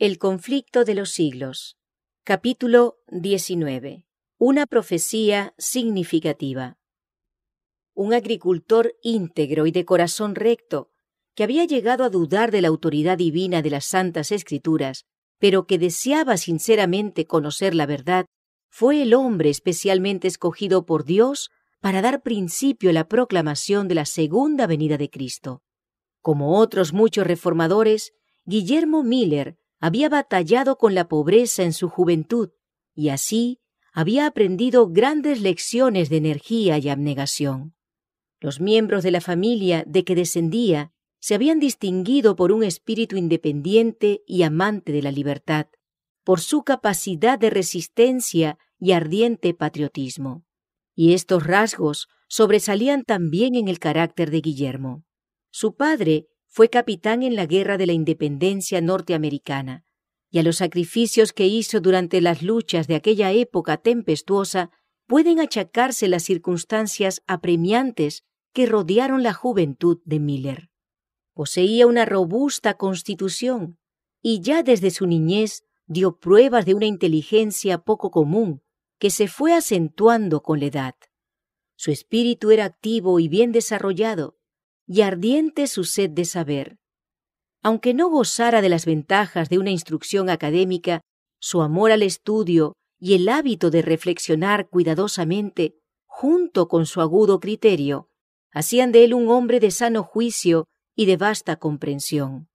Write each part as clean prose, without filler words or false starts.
El conflicto de los siglos. Capítulo 19. Una profecía significativa. Un agricultor íntegro y de corazón recto, que había llegado a dudar de la autoridad divina de las Santas Escrituras, pero que deseaba sinceramente conocer la verdad, fue el hombre especialmente escogido por Dios para dar principio a la proclamación de la segunda venida de Cristo. Como otros muchos reformadores, Guillermo Miller había batallado con la pobreza en su juventud y así había aprendido grandes lecciones de energía y abnegación. Los miembros de la familia de que descendía se habían distinguido por un espíritu independiente y amante de la libertad, por su capacidad de resistencia y ardiente patriotismo. Y estos rasgos sobresalían también en el carácter de Guillermo. Su padre fue capitán en la Guerra de la Independencia norteamericana, y a los sacrificios que hizo durante las luchas de aquella época tempestuosa pueden achacarse las circunstancias apremiantes que rodearon la juventud de Miller. Poseía una robusta constitución, y ya desde su niñez dio pruebas de una inteligencia poco común que se fue acentuando con la edad. Su espíritu era activo y bien desarrollado, y ardiente su sed de saber. Aunque no gozara de las ventajas de una instrucción académica, su amor al estudio y el hábito de reflexionar cuidadosamente, junto con su agudo criterio, hacían de él un hombre de sano juicio y de vasta comprensión.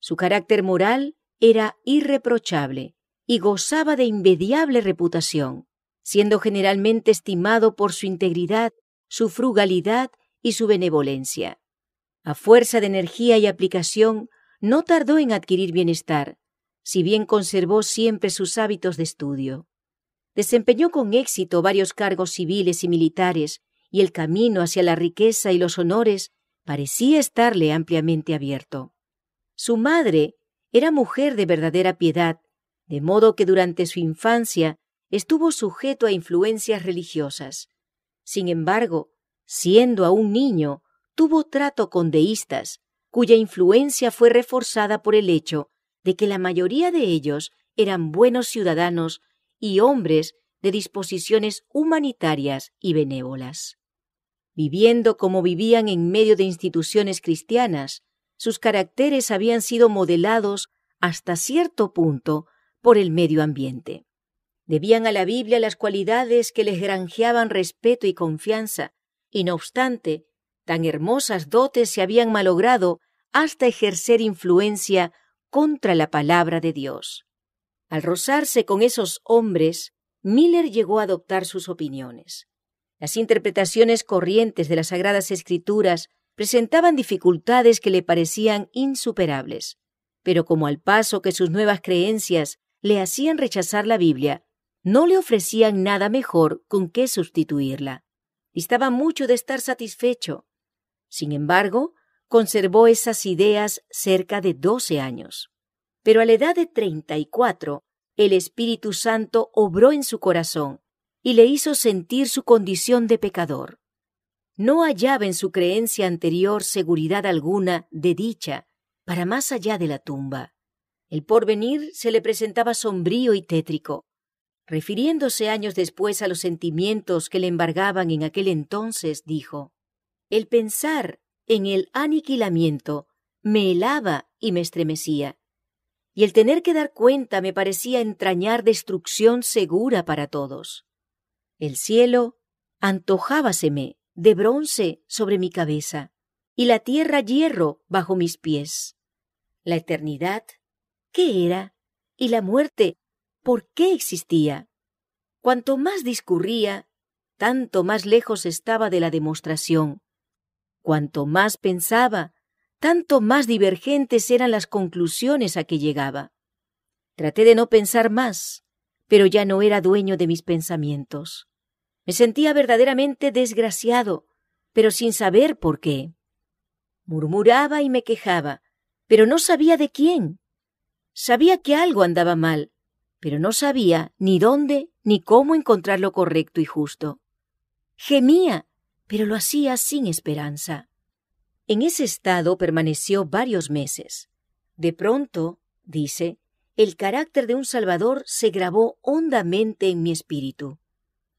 Su carácter moral era irreprochable y gozaba de envidiable reputación, siendo generalmente estimado por su integridad, su frugalidad y su benevolencia. A fuerza de energía y aplicación, no tardó en adquirir bienestar, si bien conservó siempre sus hábitos de estudio. Desempeñó con éxito varios cargos civiles y militares, y el camino hacia la riqueza y los honores parecía estarle ampliamente abierto. Su madre era mujer de verdadera piedad, de modo que durante su infancia estuvo sujeto a influencias religiosas. Sin embargo, siendo aún niño, tuvo trato con deístas, cuya influencia fue reforzada por el hecho de que la mayoría de ellos eran buenos ciudadanos y hombres de disposiciones humanitarias y benévolas. Viviendo como vivían en medio de instituciones cristianas, sus caracteres habían sido modelados hasta cierto punto por el medio ambiente. Debían a la Biblia las cualidades que les granjeaban respeto y confianza, y no obstante, tan hermosas dotes se habían malogrado hasta ejercer influencia contra la palabra de Dios. Al rozarse con esos hombres, Miller llegó a adoptar sus opiniones. Las interpretaciones corrientes de las Sagradas Escrituras presentaban dificultades que le parecían insuperables, pero como al paso que sus nuevas creencias le hacían rechazar la Biblia, no le ofrecían nada mejor con que sustituirla. Distaba mucho de estar satisfecho. Sin embargo, conservó esas ideas cerca de 12 años. Pero a la edad de 34, el Espíritu Santo obró en su corazón y le hizo sentir su condición de pecador. No hallaba en su creencia anterior seguridad alguna de dicha para más allá de la tumba. El porvenir se le presentaba sombrío y tétrico. Refiriéndose años después a los sentimientos que le embargaban en aquel entonces, dijo: «El pensar en el aniquilamiento me helaba y me estremecía, y el tener que dar cuenta me parecía entrañar destrucción segura para todos. El cielo antojábaseme de bronce sobre mi cabeza, y la tierra hierro bajo mis pies. La eternidad, ¿qué era? Y la muerte, ¿por qué existía? Cuanto más discurría, tanto más lejos estaba de la demostración. Cuanto más pensaba, tanto más divergentes eran las conclusiones a que llegaba. Traté de no pensar más, pero ya no era dueño de mis pensamientos. Me sentía verdaderamente desgraciado, pero sin saber por qué. Murmuraba y me quejaba, pero no sabía de quién. Sabía que algo andaba mal, pero no sabía ni dónde ni cómo encontrar lo correcto y justo. Gemía, pero lo hacía sin esperanza. En ese estado permaneció varios meses. De pronto, dice, el carácter de un Salvador se grabó hondamente en mi espíritu.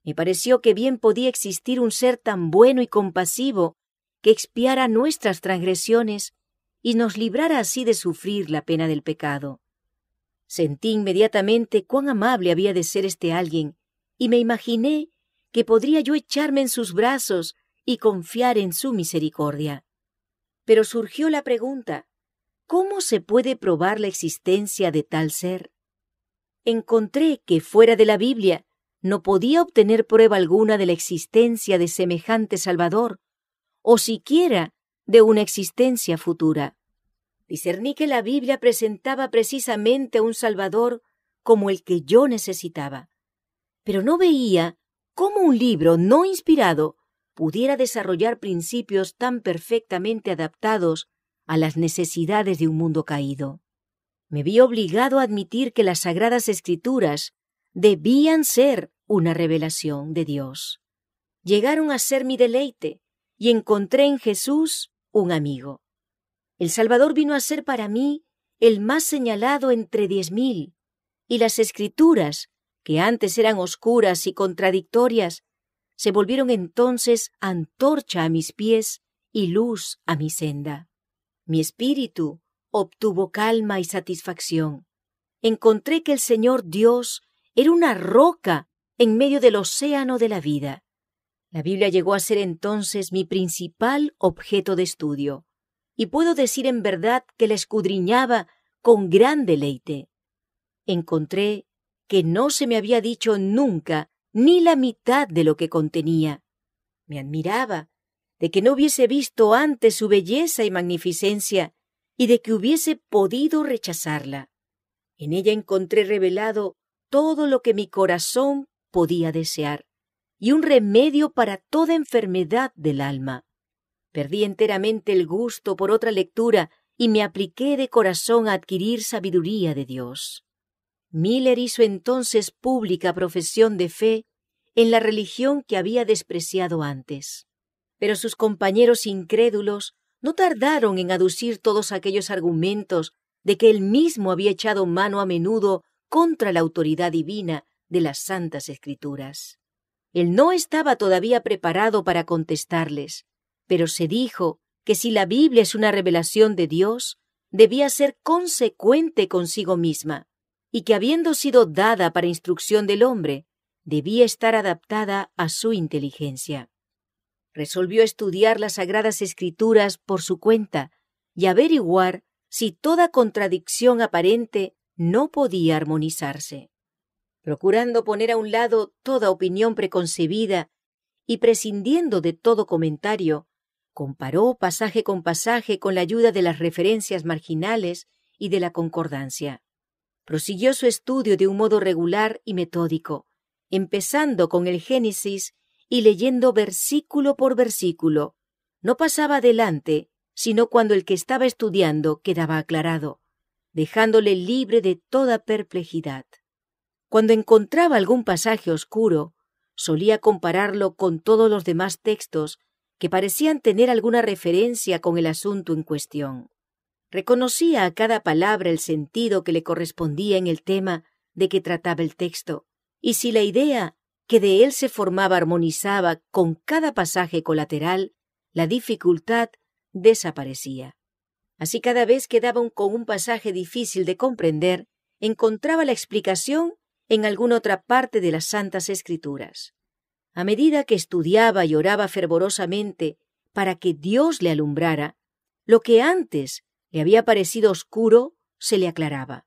Me pareció que bien podía existir un ser tan bueno y compasivo que expiara nuestras transgresiones y nos librara así de sufrir la pena del pecado. Sentí inmediatamente cuán amable había de ser este alguien y me imaginé que podría yo echarme en sus brazos y confiar en su misericordia. Pero surgió la pregunta: ¿cómo se puede probar la existencia de tal ser? Encontré que fuera de la Biblia no podía obtener prueba alguna de la existencia de semejante Salvador, o siquiera de una existencia futura. Discerní que la Biblia presentaba precisamente un Salvador como el que yo necesitaba, pero no veía cómo un libro no inspirado pudiera desarrollar principios tan perfectamente adaptados a las necesidades de un mundo caído. Me vi obligado a admitir que las Sagradas Escrituras debían ser una revelación de Dios. Llegaron a ser mi deleite y encontré en Jesús un amigo. El Salvador vino a ser para mí el más señalado entre 10,000, y las Escrituras, que antes eran oscuras y contradictorias, se volvieron entonces antorcha a mis pies y luz a mi senda. Mi espíritu obtuvo calma y satisfacción. Encontré que el Señor Dios era una roca en medio del océano de la vida. La Biblia llegó a ser entonces mi principal objeto de estudio, y puedo decir en verdad que la escudriñaba con gran deleite. Encontré que no se me había dicho nunca ni la mitad de lo que contenía. Me admiraba de que no hubiese visto antes su belleza y magnificencia y de que hubiese podido rechazarla. En ella encontré revelado todo lo que mi corazón podía desear y un remedio para toda enfermedad del alma. Perdí enteramente el gusto por otra lectura y me apliqué de corazón a adquirir sabiduría de Dios. Miller hizo entonces pública profesión de fe en la religión que había despreciado antes. Pero sus compañeros incrédulos no tardaron en aducir todos aquellos argumentos de que él mismo había echado mano a menudo contra la autoridad divina de las Santas Escrituras. Él no estaba todavía preparado para contestarles, pero se dijo que si la Biblia es una revelación de Dios, debía ser consecuente consigo misma, y que habiendo sido dada para instrucción del hombre, debía estar adaptada a su inteligencia. Resolvió estudiar las Sagradas Escrituras por su cuenta y averiguar si toda contradicción aparente no podía armonizarse. Procurando poner a un lado toda opinión preconcebida y prescindiendo de todo comentario, comparó pasaje con pasaje con la ayuda de las referencias marginales y de la concordancia. Prosiguió su estudio de un modo regular y metódico, empezando con el Génesis y leyendo versículo por versículo. No pasaba adelante, sino cuando el que estaba estudiando quedaba aclarado, dejándole libre de toda perplejidad. Cuando encontraba algún pasaje oscuro, solía compararlo con todos los demás textos que parecían tener alguna referencia con el asunto en cuestión. Reconocía a cada palabra el sentido que le correspondía en el tema de que trataba el texto, y si la idea que de él se formaba armonizaba con cada pasaje colateral, la dificultad desaparecía. Así, cada vez que daba con un pasaje difícil de comprender, encontraba la explicación en alguna otra parte de las Santas Escrituras. A medida que estudiaba y oraba fervorosamente para que Dios le alumbrara, lo que antes le había parecido oscuro se le aclaraba.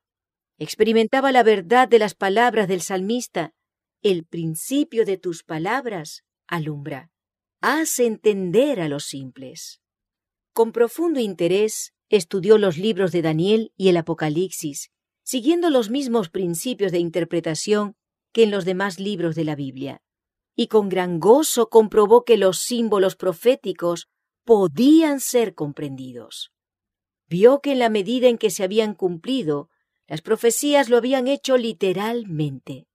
Experimentaba la verdad de las palabras del salmista: el principio de tus palabras alumbra. Haz entender a los simples. Con profundo interés estudió los libros de Daniel y el Apocalipsis, siguiendo los mismos principios de interpretación que en los demás libros de la Biblia. Y con gran gozo comprobó que los símbolos proféticos podían ser comprendidos. Vio que en la medida en que se habían cumplido, las profecías lo habían hecho literalmente,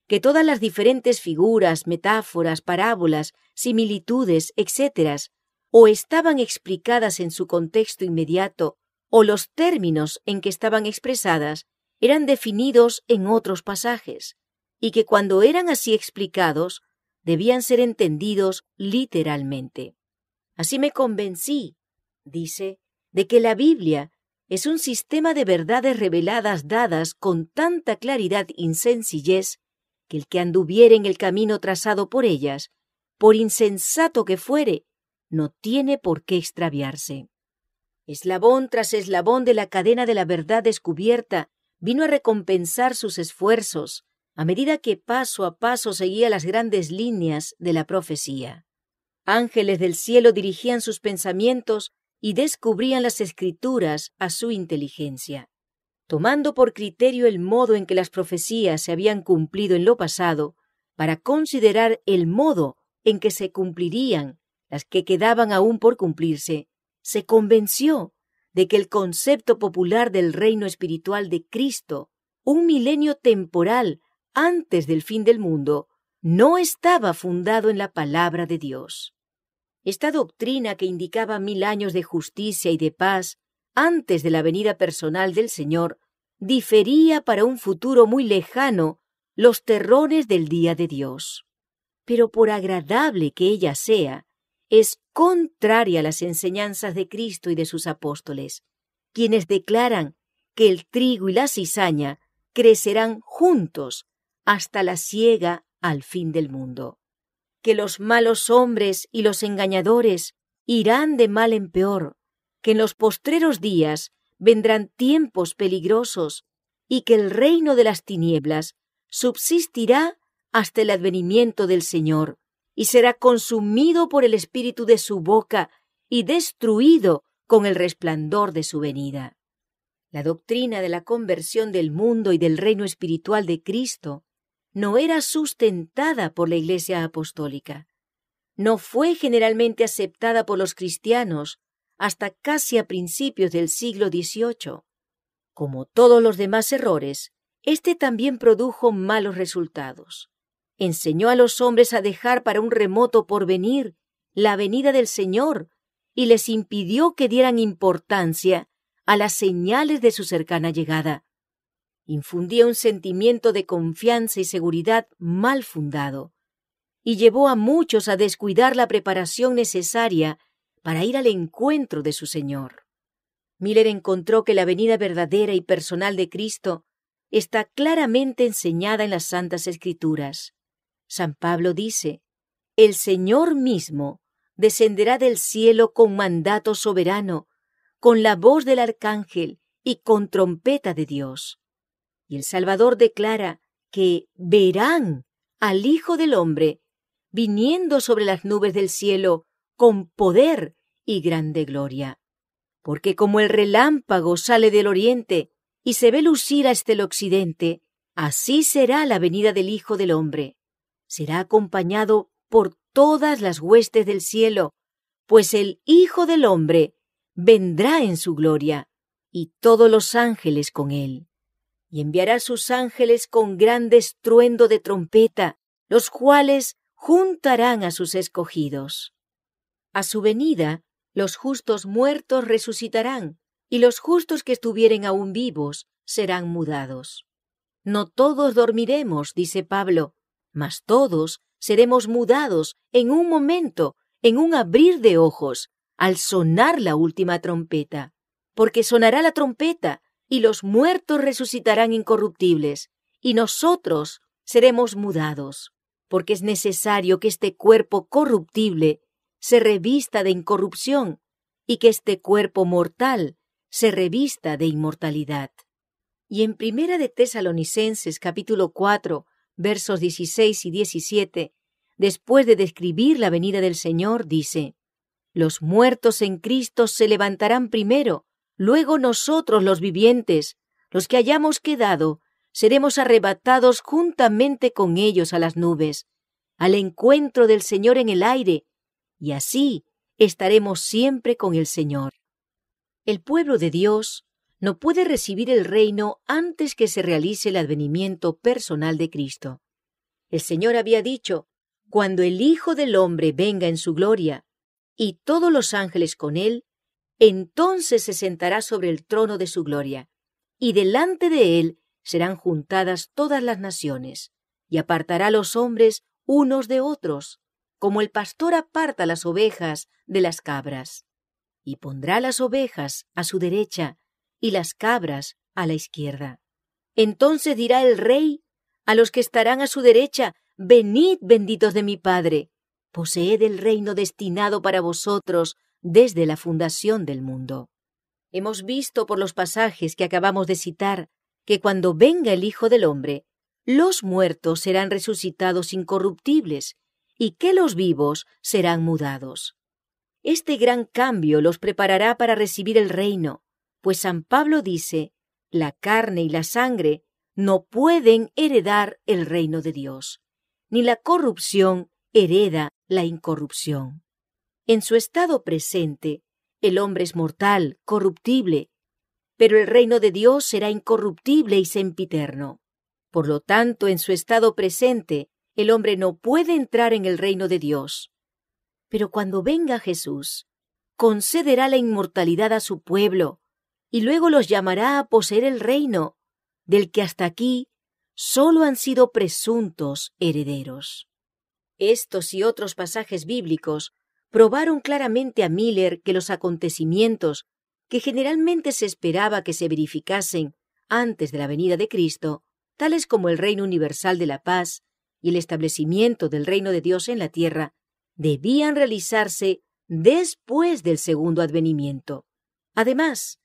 que todas las diferentes figuras, metáforas, parábolas, similitudes, etc., o estaban explicadas en su contexto inmediato, o los términos en que estaban expresadas eran definidos en otros pasajes, y que cuando eran así explicados, debían ser entendidos literalmente. Así me convencí, dice, de que la Biblia es un sistema de verdades reveladas dadas con tanta claridad y sencillez que el que anduviere en el camino trazado por ellas, por insensato que fuere, no tiene por qué extraviarse. Eslabón tras eslabón de la cadena de la verdad descubierta vino a recompensar sus esfuerzos a medida que paso a paso seguía las grandes líneas de la profecía. Ángeles del cielo dirigían sus pensamientos y descubrían las Escrituras a su inteligencia. Tomando por criterio el modo en que las profecías se habían cumplido en lo pasado, para considerar el modo en que se cumplirían las que quedaban aún por cumplirse, se convenció de que el concepto popular del reino espiritual de Cristo, un milenio temporal antes del fin del mundo, no estaba fundado en la palabra de Dios. Esta doctrina que indicaba 1000 años de justicia y de paz antes de la venida personal del Señor, difería para un futuro muy lejano los terrores del día de Dios. Pero por agradable que ella sea, es contraria a las enseñanzas de Cristo y de sus apóstoles, quienes declaran que el trigo y la cizaña crecerán juntos hasta la siega al fin del mundo, que los malos hombres y los engañadores irán de mal en peor, que en los postreros días vendrán tiempos peligrosos y que el reino de las tinieblas subsistirá hasta el advenimiento del Señor y será consumido por el espíritu de su boca y destruido con el resplandor de su venida. La doctrina de la conversión del mundo y del reino espiritual de Cristo no era sustentada por la Iglesia apostólica. No fue generalmente aceptada por los cristianos hasta casi a principios del siglo XVIII. Como todos los demás errores, este también produjo malos resultados. Enseñó a los hombres a dejar para un remoto porvenir la venida del Señor y les impidió que dieran importancia a las señales de su cercana llegada. Infundía un sentimiento de confianza y seguridad mal fundado y llevó a muchos a descuidar la preparación necesaria para ir al encuentro de su Señor. Miller encontró que la venida verdadera y personal de Cristo está claramente enseñada en las Santas Escrituras. San Pablo dice: «El Señor mismo descenderá del cielo con mandato soberano, con la voz del arcángel y con trompeta de Dios». Y el Salvador declara que verán al Hijo del Hombre viniendo sobre las nubes del cielo con poder y grande gloria. Porque como el relámpago sale del oriente y se ve lucir hasta el occidente, así será la venida del Hijo del Hombre. Será acompañado por todas las huestes del cielo, pues el Hijo del Hombre vendrá en su gloria, y todos los ángeles con él. Y enviará sus ángeles con grande estruendo de trompeta, los cuales juntarán a sus escogidos. A su venida, los justos muertos resucitarán, y los justos que estuvieren aún vivos serán mudados. No todos dormiremos, dice Pablo, mas todos seremos mudados en un momento, en un abrir de ojos, al sonar la última trompeta. Porque sonará la trompeta, y los muertos resucitarán incorruptibles, y nosotros seremos mudados, porque es necesario que este cuerpo corruptible se revista de incorrupción, y que este cuerpo mortal se revista de inmortalidad. Y en Primera de Tesalonicenses, capítulo 4, versos 16 y 17, después de describir la venida del Señor, dice: «Los muertos en Cristo se levantarán primero, luego nosotros los vivientes, los que hayamos quedado, seremos arrebatados juntamente con ellos a las nubes, al encuentro del Señor en el aire, y así estaremos siempre con el Señor». El pueblo de Dios no puede recibir el reino antes que se realice el advenimiento personal de Cristo. El Señor había dicho: «Cuando el Hijo del Hombre venga en su gloria, y todos los ángeles con él, entonces se sentará sobre el trono de su gloria, y delante de él serán juntadas todas las naciones, y apartará a los hombres unos de otros, como el pastor aparta las ovejas de las cabras. Y pondrá las ovejas a su derecha y las cabras a la izquierda. Entonces dirá el Rey a los que estarán a su derecha: venid, benditos de mi Padre, poseed el reino destinado para vosotros desde la fundación del mundo. Hemos visto por los pasajes que acabamos de citar que cuando venga el Hijo del Hombre, los muertos serán resucitados incorruptibles y que los vivos serán mudados. Este gran cambio los preparará para recibir el reino, pues San Pablo dice: la carne y la sangre no pueden heredar el reino de Dios, ni la corrupción hereda la incorrupción. En su estado presente, el hombre es mortal, corruptible, pero el reino de Dios será incorruptible y sempiterno. Por lo tanto, en su estado presente, el hombre no puede entrar en el reino de Dios. Pero cuando venga Jesús, concederá la inmortalidad a su pueblo, y luego los llamará a poseer el reino, del que hasta aquí solo han sido presuntos herederos. Estos y otros pasajes bíblicos probaron claramente a Miller que los acontecimientos que generalmente se esperaba que se verificasen antes de la venida de Cristo, tales como el reino universal de la paz y el establecimiento del reino de Dios en la tierra, debían realizarse después del segundo advenimiento. Además,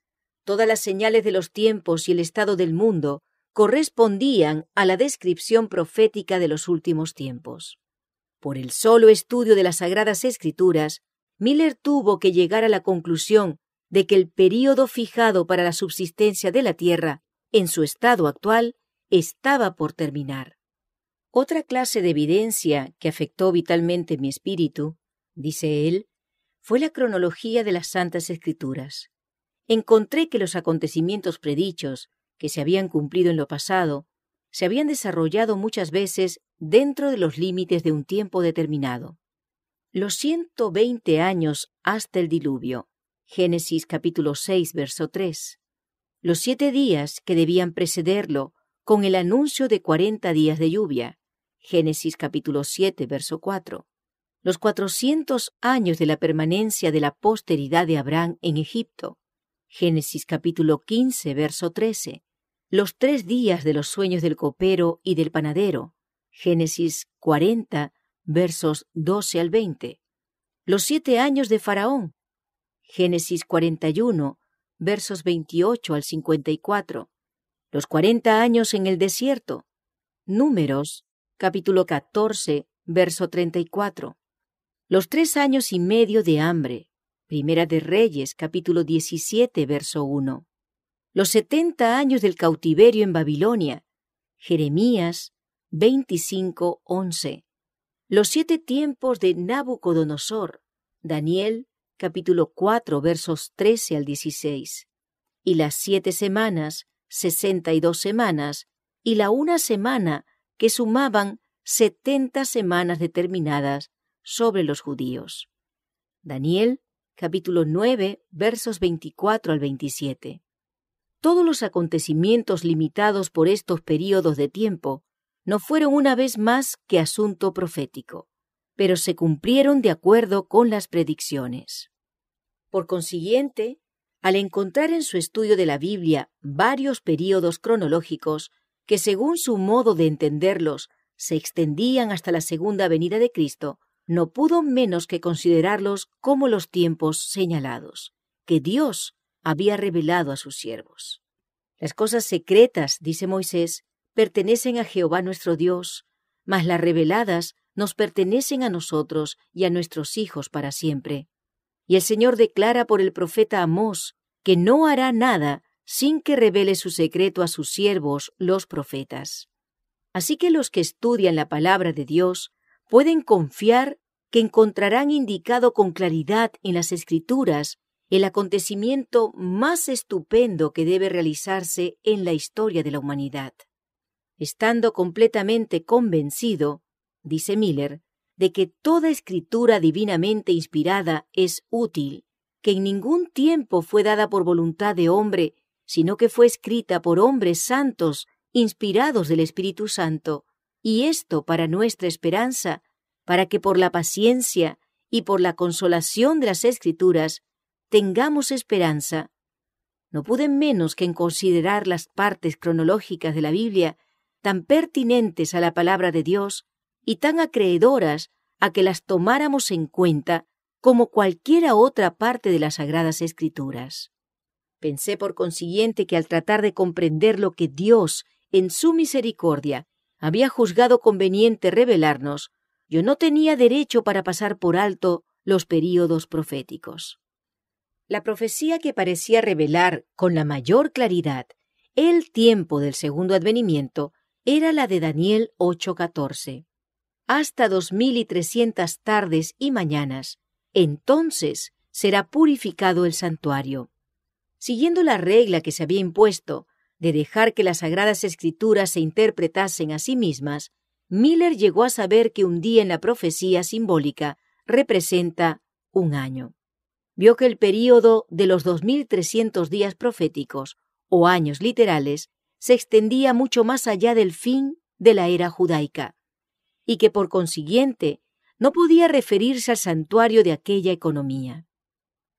todas las señales de los tiempos y el estado del mundo correspondían a la descripción profética de los últimos tiempos. Por el solo estudio de las Sagradas Escrituras, Miller tuvo que llegar a la conclusión de que el período fijado para la subsistencia de la tierra, en su estado actual, estaba por terminar. Otra clase de evidencia que afectó vitalmente mi espíritu, dice él, fue la cronología de las Santas Escrituras. Encontré que los acontecimientos predichos, que se habían cumplido en lo pasado, se habían desarrollado muchas veces dentro de los límites de un tiempo determinado. Los 120 años hasta el diluvio, Génesis capítulo 6, verso 3. Los 7 días que debían precederlo con el anuncio de 40 días de lluvia, Génesis capítulo 7, verso 4. Los 400 años de la permanencia de la posteridad de Abraham en Egipto, Génesis capítulo 15, verso 13. Los 3 días de los sueños del copero y del panadero, Génesis 40, versos 12 al 20. Los 7 años de Faraón, Génesis 41, versos 28 al 54. Los 40 años en el desierto, Números, capítulo 14, verso 34. Los 3 años y medio de hambre, Primera de Reyes, capítulo 17, verso 1. Los 70 años del cautiverio en Babilonia, Jeremías 25, 11. Los 7 tiempos de Nabucodonosor, Daniel, capítulo 4, versos 13 al 16. Y las 7 semanas, 62 semanas, y la 1 semana, que sumaban 70 semanas determinadas sobre los judíos. Daniel, capítulo 9, versos 24 al 27. Todos los acontecimientos limitados por estos períodos de tiempo no fueron una vez más que asunto profético, pero se cumplieron de acuerdo con las predicciones. Por consiguiente, al encontrar en su estudio de la Biblia varios períodos cronológicos que, según su modo de entenderlos, se extendían hasta la segunda venida de Cristo, no pudo menos que considerarlos como los tiempos señalados, que Dios había revelado a sus siervos. Las cosas secretas, dice Moisés, pertenecen a Jehová nuestro Dios, mas las reveladas nos pertenecen a nosotros y a nuestros hijos para siempre. Y el Señor declara por el profeta Amós que no hará nada sin que revele su secreto a sus siervos, los profetas. Así que los que estudian la palabra de Dios pueden confiar que encontrarán indicado con claridad en las Escrituras el acontecimiento más estupendo que debe realizarse en la historia de la humanidad. Estando completamente convencido, dice Miller, de que toda escritura divinamente inspirada es útil, que en ningún tiempo fue dada por voluntad de hombre, sino que fue escrita por hombres santos inspirados del Espíritu Santo, y esto para nuestra esperanza, para que por la paciencia y por la consolación de las Escrituras tengamos esperanza. No pude menos que en considerar las partes cronológicas de la Biblia tan pertinentes a la palabra de Dios y tan acreedoras a que las tomáramos en cuenta como cualquiera otra parte de las Sagradas Escrituras. Pensé por consiguiente que al tratar de comprender lo que Dios, en su misericordia, había juzgado conveniente revelarnos, yo no tenía derecho para pasar por alto los períodos proféticos. La profecía que parecía revelar con la mayor claridad el tiempo del segundo advenimiento era la de Daniel 8:14. Hasta 2300 tardes y mañanas, entonces será purificado el santuario. Siguiendo la regla que se había impuesto de dejar que las Sagradas Escrituras se interpretasen a sí mismas, Miller llegó a saber que un día en la profecía simbólica representa un año. Vio que el período de los 2300 días proféticos, o años literales, se extendía mucho más allá del fin de la era judaica, y que por consiguiente no podía referirse al santuario de aquella economía.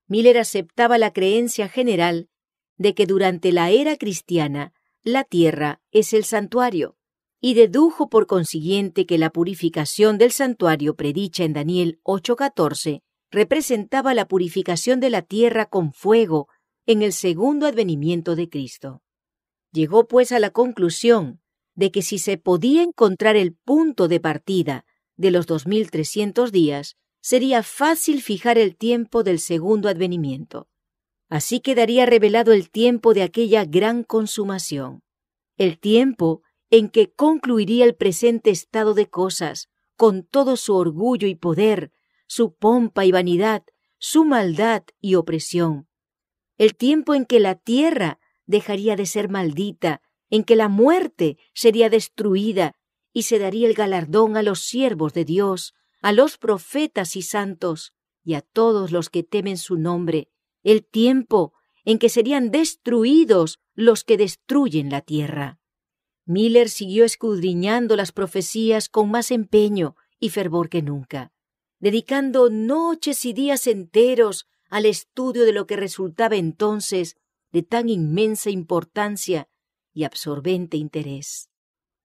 Miller aceptaba la creencia general de que durante la era cristiana la tierra es el santuario, y dedujo por consiguiente que la purificación del santuario predicha en Daniel 8:14 representaba la purificación de la tierra con fuego en el segundo advenimiento de Cristo. Llegó pues a la conclusión de que si se podía encontrar el punto de partida de los 2300 días, sería fácil fijar el tiempo del segundo advenimiento. Así quedaría revelado el tiempo de aquella gran consumación, el tiempo en que concluiría el presente estado de cosas, con todo su orgullo y poder, su pompa y vanidad, su maldad y opresión, el tiempo en que la tierra dejaría de ser maldita, en que la muerte sería destruida y se daría el galardón a los siervos de Dios, a los profetas y santos, y a todos los que temen su nombre, el tiempo en que serían destruidos los que destruyen la tierra. Miller siguió escudriñando las profecías con más empeño y fervor que nunca, dedicando noches y días enteros al estudio de lo que resultaba entonces de tan inmensa importancia y absorbente interés.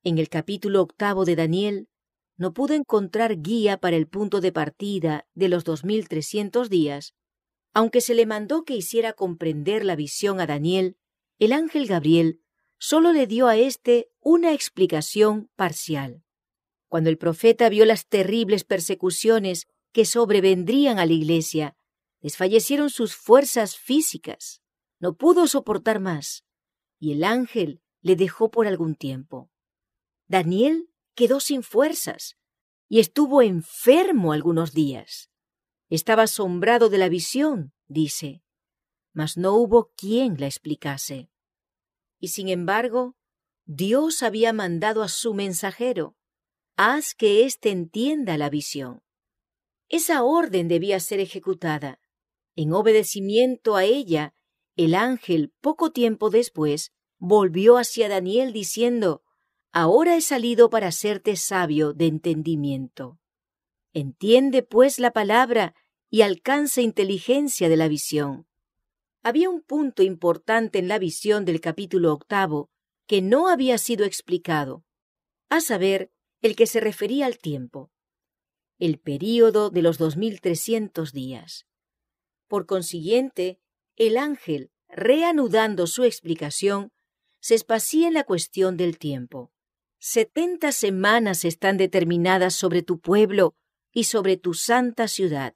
En el capítulo 8 de Daniel, no pudo encontrar guía para el punto de partida de los 2300 días. Aunque se le mandó que hiciera comprender la visión a Daniel, el ángel Gabriel solo le dio a éste una explicación parcial. Cuando el profeta vio las terribles persecuciones que sobrevendrían a la iglesia, desfallecieron sus fuerzas físicas. No pudo soportar más, y el ángel le dejó por algún tiempo. Daniel quedó sin fuerzas y estuvo enfermo algunos días. Estaba asombrado de la visión, dice, mas no hubo quien la explicase. Y sin embargo, Dios había mandado a su mensajero: haz que éste entienda la visión. Esa orden debía ser ejecutada. En obedecimiento a ella, el ángel, poco tiempo después, volvió hacia Daniel diciendo: ahora he salido para hacerte sabio de entendimiento. Entiende, pues, la palabra y alcanza inteligencia de la visión. Había un punto importante en la visión del capítulo 8 que no había sido explicado, a saber, el que se refería al tiempo, el período de los 2300 días. Por consiguiente, el ángel, reanudando su explicación, se espacía en la cuestión del tiempo. 70 semanas están determinadas sobre tu pueblo y sobre tu santa ciudad.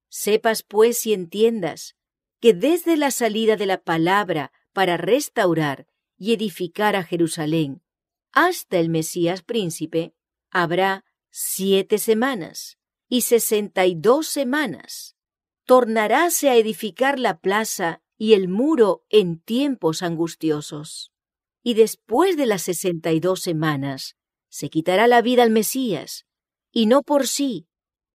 Sepas, pues, y entiendas que desde la salida de la palabra para restaurar y edificar a Jerusalén hasta el Mesías príncipe, habrá 7 semanas y 62 semanas. Tornaráse a edificar la plaza y el muro en tiempos angustiosos. Y después de las 62 semanas, se quitará la vida al Mesías, y no por sí,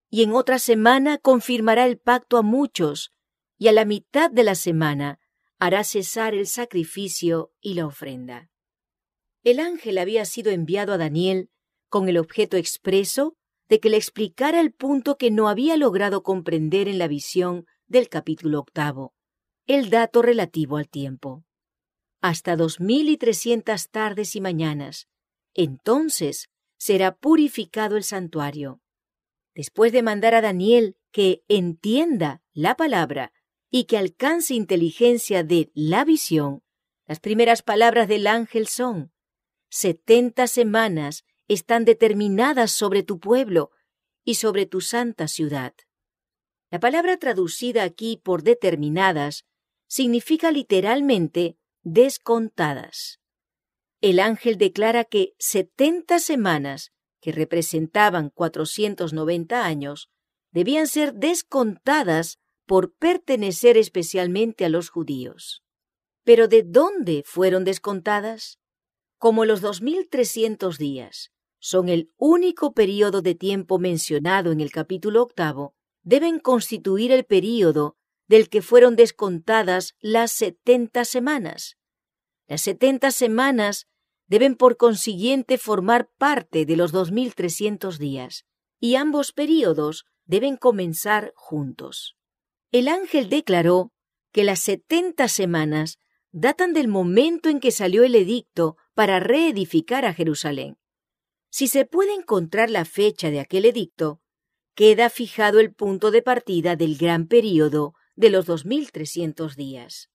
y en otra semana confirmará el pacto a muchos, y a la mitad de la semana hará cesar el sacrificio y la ofrenda. El ángel había sido enviado a Daniel con el objeto expreso de que le explicara el punto que no había logrado comprender en la visión del capítulo 8, el dato relativo al tiempo. Hasta 2300 tardes y mañanas, entonces será purificado el santuario. Después de mandar a Daniel que entienda la palabra y que alcance inteligencia de la visión, las primeras palabras del ángel son: 70 semanas están determinadas sobre tu pueblo y sobre tu santa ciudad. La palabra traducida aquí por determinadas significa literalmente descontadas. El ángel declara que 70 semanas, que representaban 490 años, debían ser descontadas por pertenecer especialmente a los judíos. ¿Pero de dónde fueron descontadas? Como los 2300 días son el único período de tiempo mencionado en el capítulo 8, deben constituir el período del que fueron descontadas las 70 semanas. Las 70 semanas deben por consiguiente formar parte de los 2300 días, y ambos períodos deben comenzar juntos. El ángel declaró que las 70 semanas datan del momento en que salió el edicto para reedificar a Jerusalén. Si se puede encontrar la fecha de aquel edicto, queda fijado el punto de partida del gran período de los 2300 días.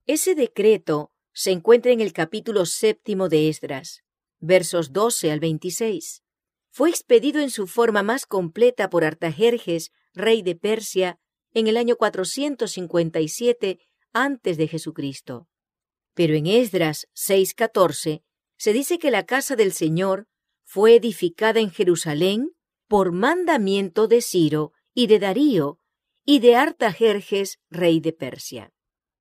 Ese decreto se encuentra en el capítulo 7 de Esdras, versos 12 al 26. Fue expedido en su forma más completa por Artajerjes, rey de Persia, en el año 457 antes de Jesucristo. Pero en Esdras 6:14 se dice que la casa del Señor fue edificada en Jerusalén por mandamiento de Ciro y de Darío y de Artajerjes, rey de Persia.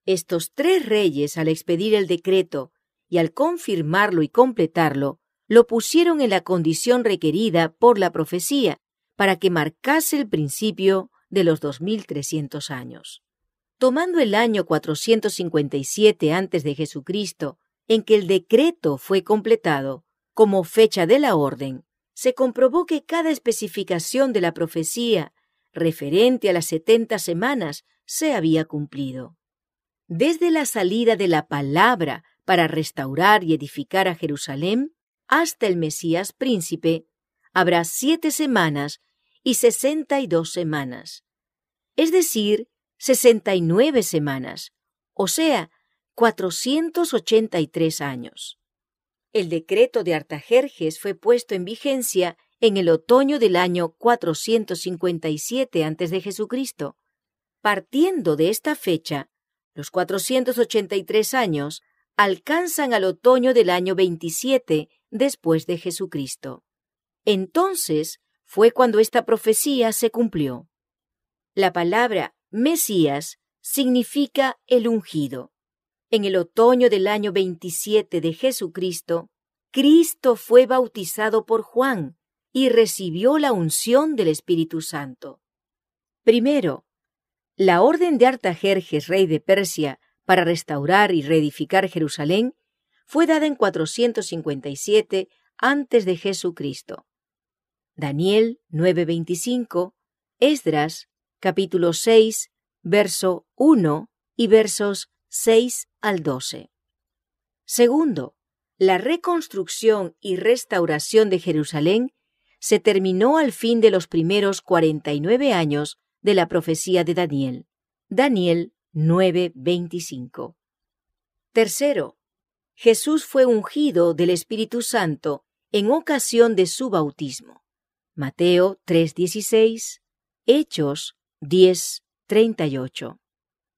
Estos 3 reyes, al expedir el decreto y al confirmarlo y completarlo, lo pusieron en la condición requerida por la profecía para que marcase el principio de los 2300 años. Tomando el año 457 antes de Jesucristo, en que el decreto fue completado, como fecha de la orden, se comprobó que cada especificación de la profecía referente a las 70 semanas se había cumplido. Desde la salida de la palabra para restaurar y edificar a Jerusalén hasta el Mesías príncipe, habrá 7 semanas y 62 semanas, es decir, 69 semanas, o sea, 483 años. El decreto de Artajerjes fue puesto en vigencia en el otoño del año 457 a.C. Partiendo de esta fecha, los 483 años alcanzan al otoño del año 27 después de Jesucristo. Entonces fue cuando esta profecía se cumplió. La palabra Mesías significa el ungido. En el otoño del año 27 de Jesucristo, Cristo fue bautizado por Juan y recibió la unción del Espíritu Santo. Primero, la orden de Artajerjes, rey de Persia, para restaurar y reedificar Jerusalén, fue dada en 457 antes de Jesucristo. Daniel 9:25, Esdras capítulo 6, verso 1 y versos 6 al 12. Segundo, la reconstrucción y restauración de Jerusalén se terminó al fin de los primeros 49 años de la profecía de Daniel. Daniel 9:25. Tercero, Jesús fue ungido del Espíritu Santo en ocasión de su bautismo. Mateo 3:16, Hechos 10:38.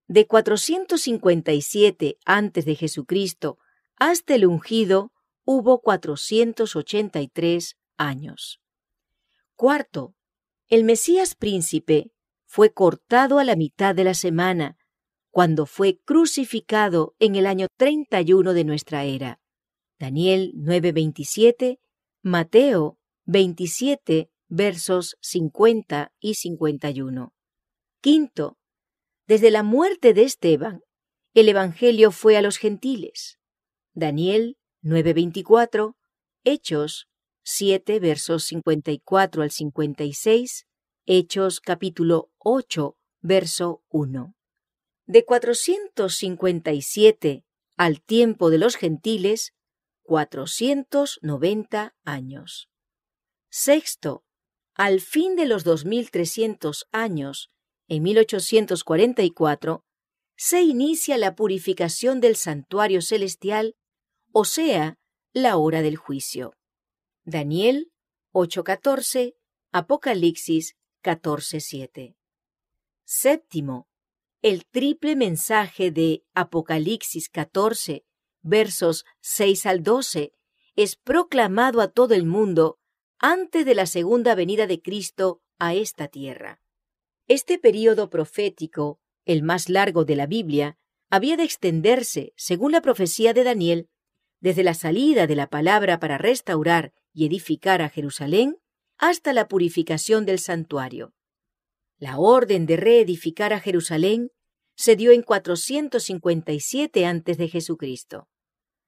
De 457 antes de Jesucristo hasta el ungido hubo 483 años. Cuarto, el Mesías príncipe fue cortado a la mitad de la semana, cuando fue crucificado en el año 31 de nuestra era. Daniel 9:27, Mateo 27, versos 50 y 51. Quinto, desde la muerte de Esteban, el Evangelio fue a los gentiles. Daniel 9:24, Hechos 7, versos 54 al 56, Hechos capítulo 8, verso 1. De 457 al tiempo de los gentiles, 490 años. Sexto, al fin de los 2300 años, en 1844, se inicia la purificación del santuario celestial, o sea, la hora del juicio. Daniel 8:14, Apocalipsis 14:7. Séptimo, el triple mensaje de Apocalipsis 14, versos 6 al 12, es proclamado a todo el mundo antes de la segunda venida de Cristo a esta tierra. Este período profético, el más largo de la Biblia, había de extenderse, según la profecía de Daniel, desde la salida de la palabra para restaurar y edificar a Jerusalén hasta la purificación del santuario. La orden de reedificar a Jerusalén se dio en 457 a.C.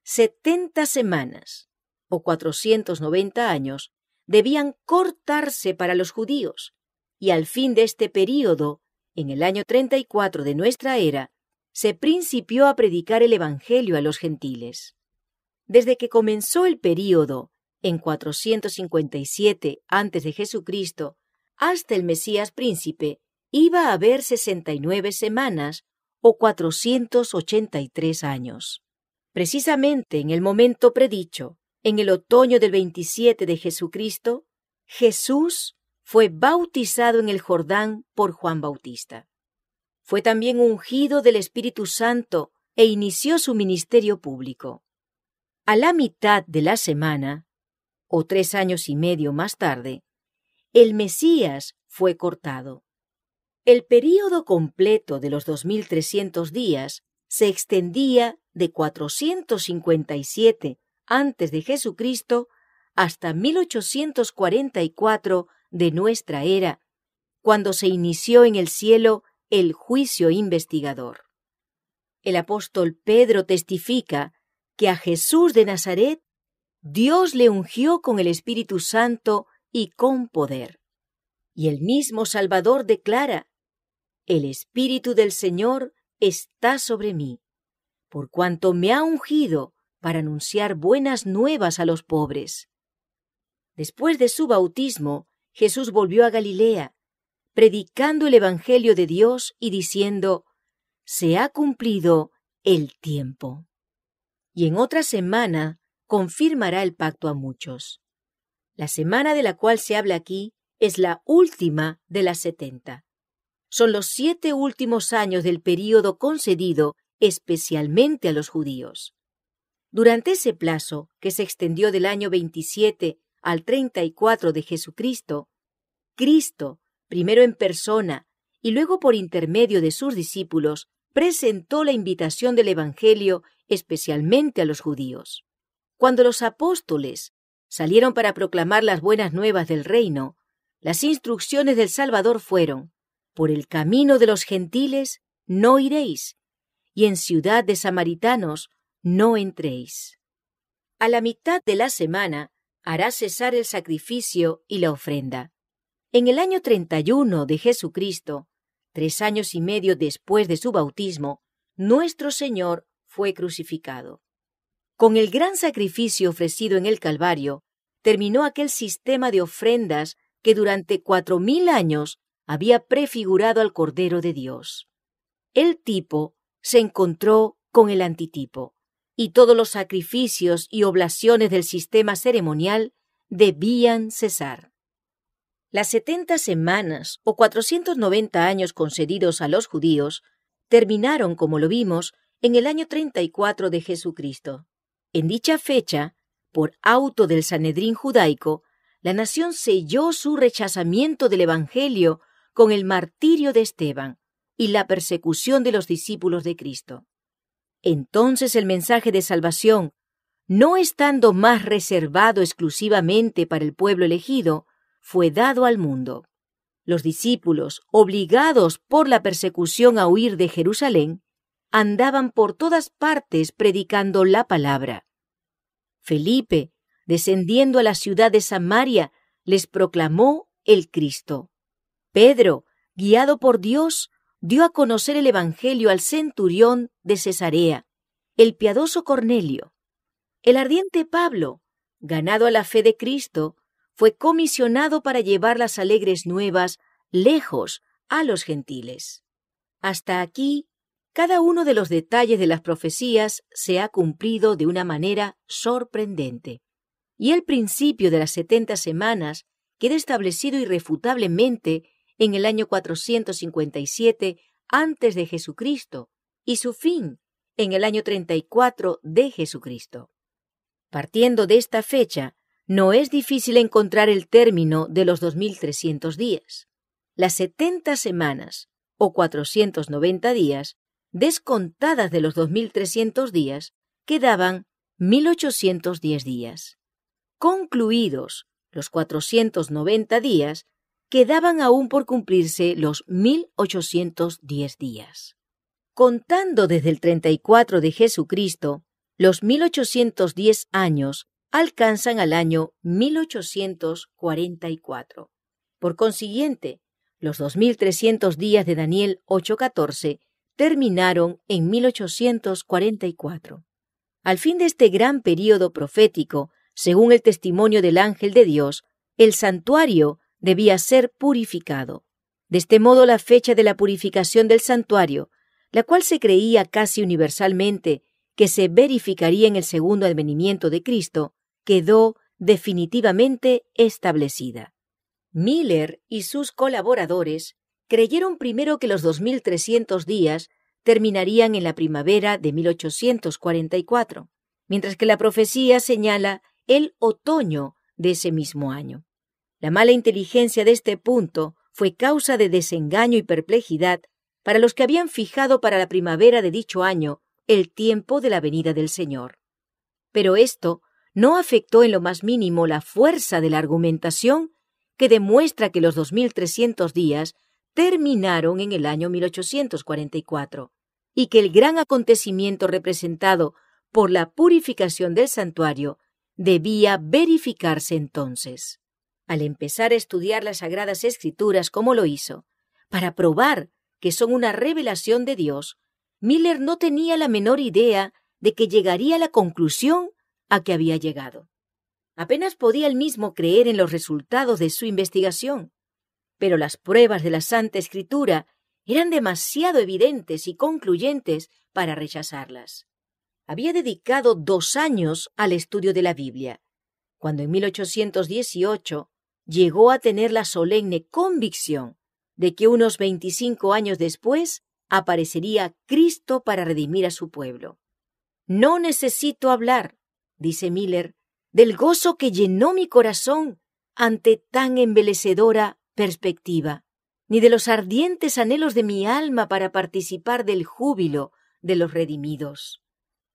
70 semanas, o 490 años, debían cortarse para los judíos, y al fin de este período, en el año 34 de nuestra era, se principió a predicar el Evangelio a los gentiles. Desde que comenzó el período, en 457 a.C., hasta el Mesías príncipe, iba a haber 69 semanas o 483 años. Precisamente en el momento predicho, en el otoño del 27 de Jesucristo, Jesús fue bautizado en el Jordán por Juan Bautista. Fue también ungido del Espíritu Santo e inició su ministerio público. A la mitad de la semana, o 3 años y medio más tarde, el Mesías fue cortado. El período completo de los 2300 días se extendía de 457 antes de Jesucristo hasta 1844 de nuestra era, cuando se inició en el cielo el juicio investigador. El apóstol Pedro testifica que a Jesús de Nazaret Dios le ungió con el Espíritu Santo y con poder. Y el mismo Salvador declara: «El Espíritu del Señor está sobre mí, por cuanto me ha ungido para anunciar buenas nuevas a los pobres». Después de su bautismo, Jesús volvió a Galilea, predicando el Evangelio de Dios y diciendo: «Se ha cumplido el tiempo». Y en otra semana confirmará el pacto a muchos. La semana de la cual se habla aquí es la última de las 70. Son los 7 últimos años del período concedido especialmente a los judíos. Durante ese plazo, que se extendió del año 27 al 34 de Jesucristo, Cristo, primero en persona y luego por intermedio de sus discípulos, presentó la invitación del Evangelio especialmente a los judíos. Cuando los apóstoles salieron para proclamar las buenas nuevas del reino, las instrucciones del Salvador fueron: «Por el camino de los gentiles no iréis, y en ciudad de samaritanos no entréis». A la mitad de la semana hará cesar el sacrificio y la ofrenda. En el año 31 de Jesucristo, 3 años y medio después de su bautismo, nuestro Señor fue crucificado. Con el gran sacrificio ofrecido en el Calvario, terminó aquel sistema de ofrendas que durante 4000 años había prefigurado al Cordero de Dios. El tipo se encontró con el antitipo, y todos los sacrificios y oblaciones del sistema ceremonial debían cesar. Las 70 semanas o 490 años concedidos a los judíos terminaron, como lo vimos, en el año 34 de Jesucristo. En dicha fecha, por auto del Sanedrín judaico, la nación selló su rechazamiento del Evangelio con el martirio de Esteban y la persecución de los discípulos de Cristo. Entonces el mensaje de salvación, no estando más reservado exclusivamente para el pueblo elegido, fue dado al mundo. Los discípulos, obligados por la persecución a huir de Jerusalén, andaban por todas partes predicando la palabra. Felipe, descendiendo a la ciudad de Samaria, les proclamó el Cristo. Pedro, guiado por Dios, dio a conocer el Evangelio al centurión de Cesarea, el piadoso Cornelio. El ardiente Pablo, ganado a la fe de Cristo, fue comisionado para llevar las alegres nuevas lejos a los gentiles. Hasta aquí, cada uno de los detalles de las profecías se ha cumplido de una manera sorprendente. Y el principio de las 70 semanas queda establecido irrefutablemente en el año 457 antes de Jesucristo y su fin en el año 34 de Jesucristo. Partiendo de esta fecha, no es difícil encontrar el término de los 2300 días. Las 70 semanas, o 490 días, descontadas de los 2300 días, quedaban 1810 días. Concluidos los 490 días, quedaban aún por cumplirse los 1810 días. Contando desde el 34 de Jesucristo, los 1810 años alcanzan al año 1844. Por consiguiente, los 2300 días de Daniel 8:14 terminaron en 1844. Al fin de este gran período profético, según el testimonio del ángel de Dios, el santuario debía ser purificado. De este modo, la fecha de la purificación del santuario, la cual se creía casi universalmente que se verificaría en el segundo advenimiento de Cristo, quedó definitivamente establecida. Miller y sus colaboradores creyeron primero que los 2300 días terminarían en la primavera de 1844, mientras que la profecía señala el otoño de ese mismo año. La mala inteligencia de este punto fue causa de desengaño y perplejidad para los que habían fijado para la primavera de dicho año el tiempo de la venida del Señor. Pero esto no afectó en lo más mínimo la fuerza de la argumentación que demuestra que los 2300 días terminaron en el año 1844 y que el gran acontecimiento representado por la purificación del santuario debía verificarse entonces. Al empezar a estudiar las Sagradas Escrituras como lo hizo, para probar que son una revelación de Dios, Miller no tenía la menor idea de que llegaría a la conclusión a que había llegado. Apenas podía él mismo creer en los resultados de su investigación, pero las pruebas de la Santa Escritura eran demasiado evidentes y concluyentes para rechazarlas. Había dedicado 2 años al estudio de la Biblia, cuando en 1818 llegó a tener la solemne convicción de que unos 25 años después aparecería Cristo para redimir a su pueblo. No necesito hablar, dice Miller, del gozo que llenó mi corazón ante tan embelecedora perspectiva, ni de los ardientes anhelos de mi alma para participar del júbilo de los redimidos.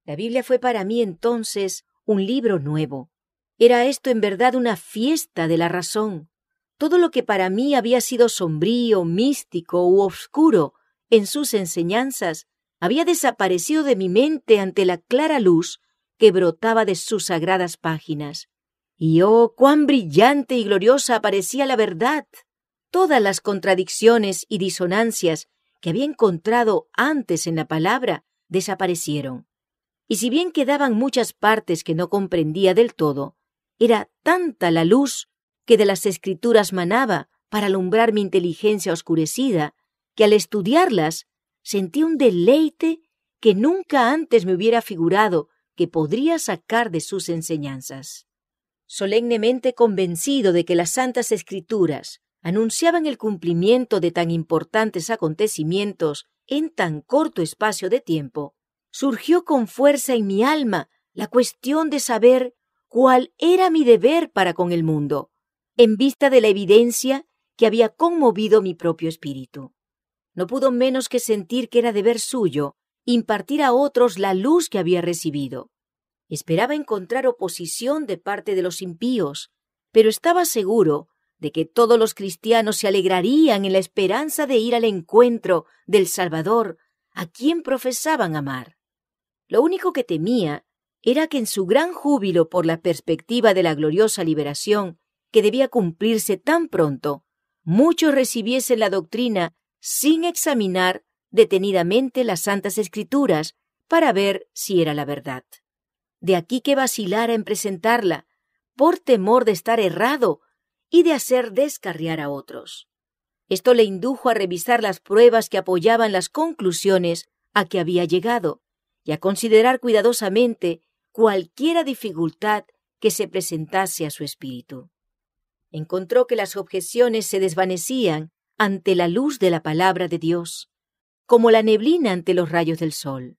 La Biblia fue para mí entonces un libro nuevo. Era esto en verdad una fiesta de la razón. Todo lo que para mí había sido sombrío, místico u obscuro en sus enseñanzas había desaparecido de mi mente ante la clara luz que brotaba de sus sagradas páginas. Y oh, cuán brillante y gloriosa aparecía la verdad. Todas las contradicciones y disonancias que había encontrado antes en la palabra desaparecieron. Y si bien quedaban muchas partes que no comprendía del todo, era tanta la luz que de las Escrituras manaba para alumbrar mi inteligencia oscurecida, que al estudiarlas sentí un deleite que nunca antes me hubiera figurado que podría sacar de sus enseñanzas. Solemnemente convencido de que las Santas Escrituras anunciaban el cumplimiento de tan importantes acontecimientos en tan corto espacio de tiempo, surgió con fuerza en mi alma la cuestión de saber cuál era mi deber para con el mundo, en vista de la evidencia que había conmovido mi propio espíritu. No pudo menos que sentir que era deber suyo impartir a otros la luz que había recibido. Esperaba encontrar oposición de parte de los impíos, pero estaba seguro de que todos los cristianos se alegrarían en la esperanza de ir al encuentro del Salvador, a quien profesaban amar. Lo único que temía era que en su gran júbilo por la perspectiva de la gloriosa liberación que debía cumplirse tan pronto, muchos recibiesen la doctrina sin examinar detenidamente las Santas Escrituras para ver si era la verdad. De aquí que vacilara en presentarla, por temor de estar errado y de hacer descarriar a otros. Esto le indujo a revisar las pruebas que apoyaban las conclusiones a que había llegado y a considerar cuidadosamente cualquiera dificultad que se presentase a su espíritu. Encontró que las objeciones se desvanecían ante la luz de la palabra de Dios, como la neblina ante los rayos del sol.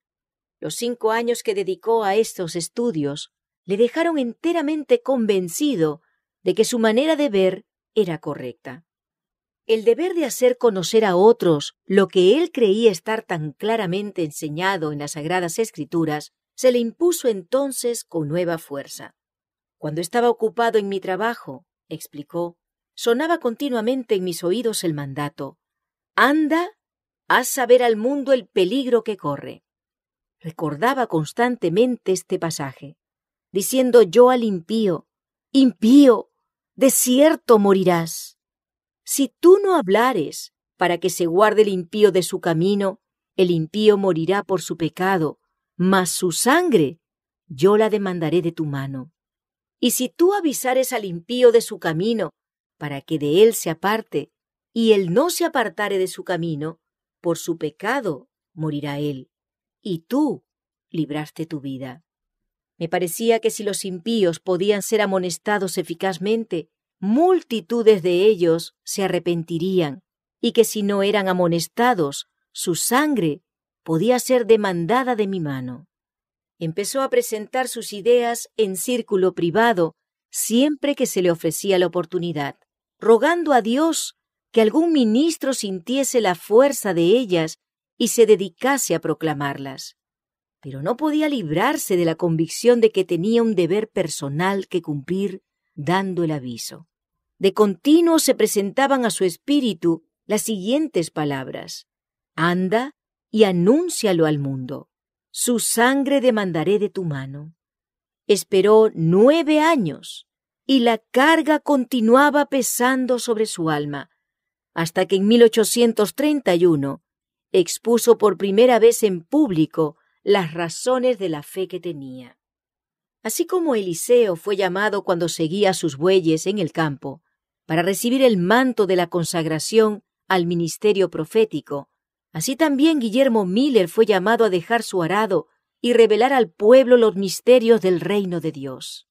Los 5 años que dedicó a estos estudios le dejaron enteramente convencido de que su manera de ver era correcta. El deber de hacer conocer a otros lo que él creía estar tan claramente enseñado en las Sagradas Escrituras se le impuso entonces con nueva fuerza. Cuando estaba ocupado en mi trabajo, explicó, sonaba continuamente en mis oídos el mandato: «Anda, haz saber al mundo el peligro que corre». Recordaba constantemente este pasaje, diciendo yo al impío: «Impío, de cierto morirás». Si tú no hablares para que se guarde el impío de su camino, el impío morirá por su pecado, mas su sangre yo la demandaré de tu mano. Y si tú avisares al impío de su camino, para que de él se aparte, y él no se apartare de su camino, por su pecado morirá él, y tú libraste tu vida. Me parecía que si los impíos podían ser amonestados eficazmente, multitudes de ellos se arrepentirían, y que si no eran amonestados, su sangre podía ser demandada de mi mano. Empezó a presentar sus ideas en círculo privado siempre que se le ofrecía la oportunidad, rogando a Dios que algún ministro sintiese la fuerza de ellas y se dedicase a proclamarlas. Pero no podía librarse de la convicción de que tenía un deber personal que cumplir dando el aviso. De continuo se presentaban a su espíritu las siguientes palabras: «Anda y anúncialo al mundo. Su sangre demandaré de tu mano». Esperó 9 años y la carga continuaba pesando sobre su alma, hasta que en 1831 expuso por primera vez en público las razones de la fe que tenía. Así como Eliseo fue llamado cuando seguía a sus bueyes en el campo para recibir el manto de la consagración al ministerio profético, así también Guillermo Miller fue llamado a dejar su arado y revelar al pueblo los misterios del reino de Dios.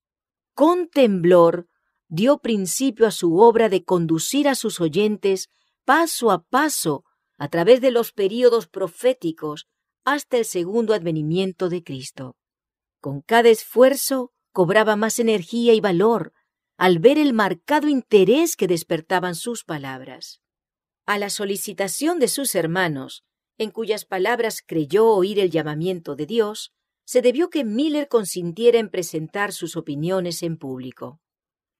Con temblor dio principio a su obra de conducir a sus oyentes paso a paso a través de los períodos proféticos hasta el segundo advenimiento de Cristo. Con cada esfuerzo cobraba más energía y valor al ver el marcado interés que despertaban sus palabras. A la solicitación de sus hermanos, en cuyas palabras creyó oír el llamamiento de Dios, se debió que Miller consintiera en presentar sus opiniones en público.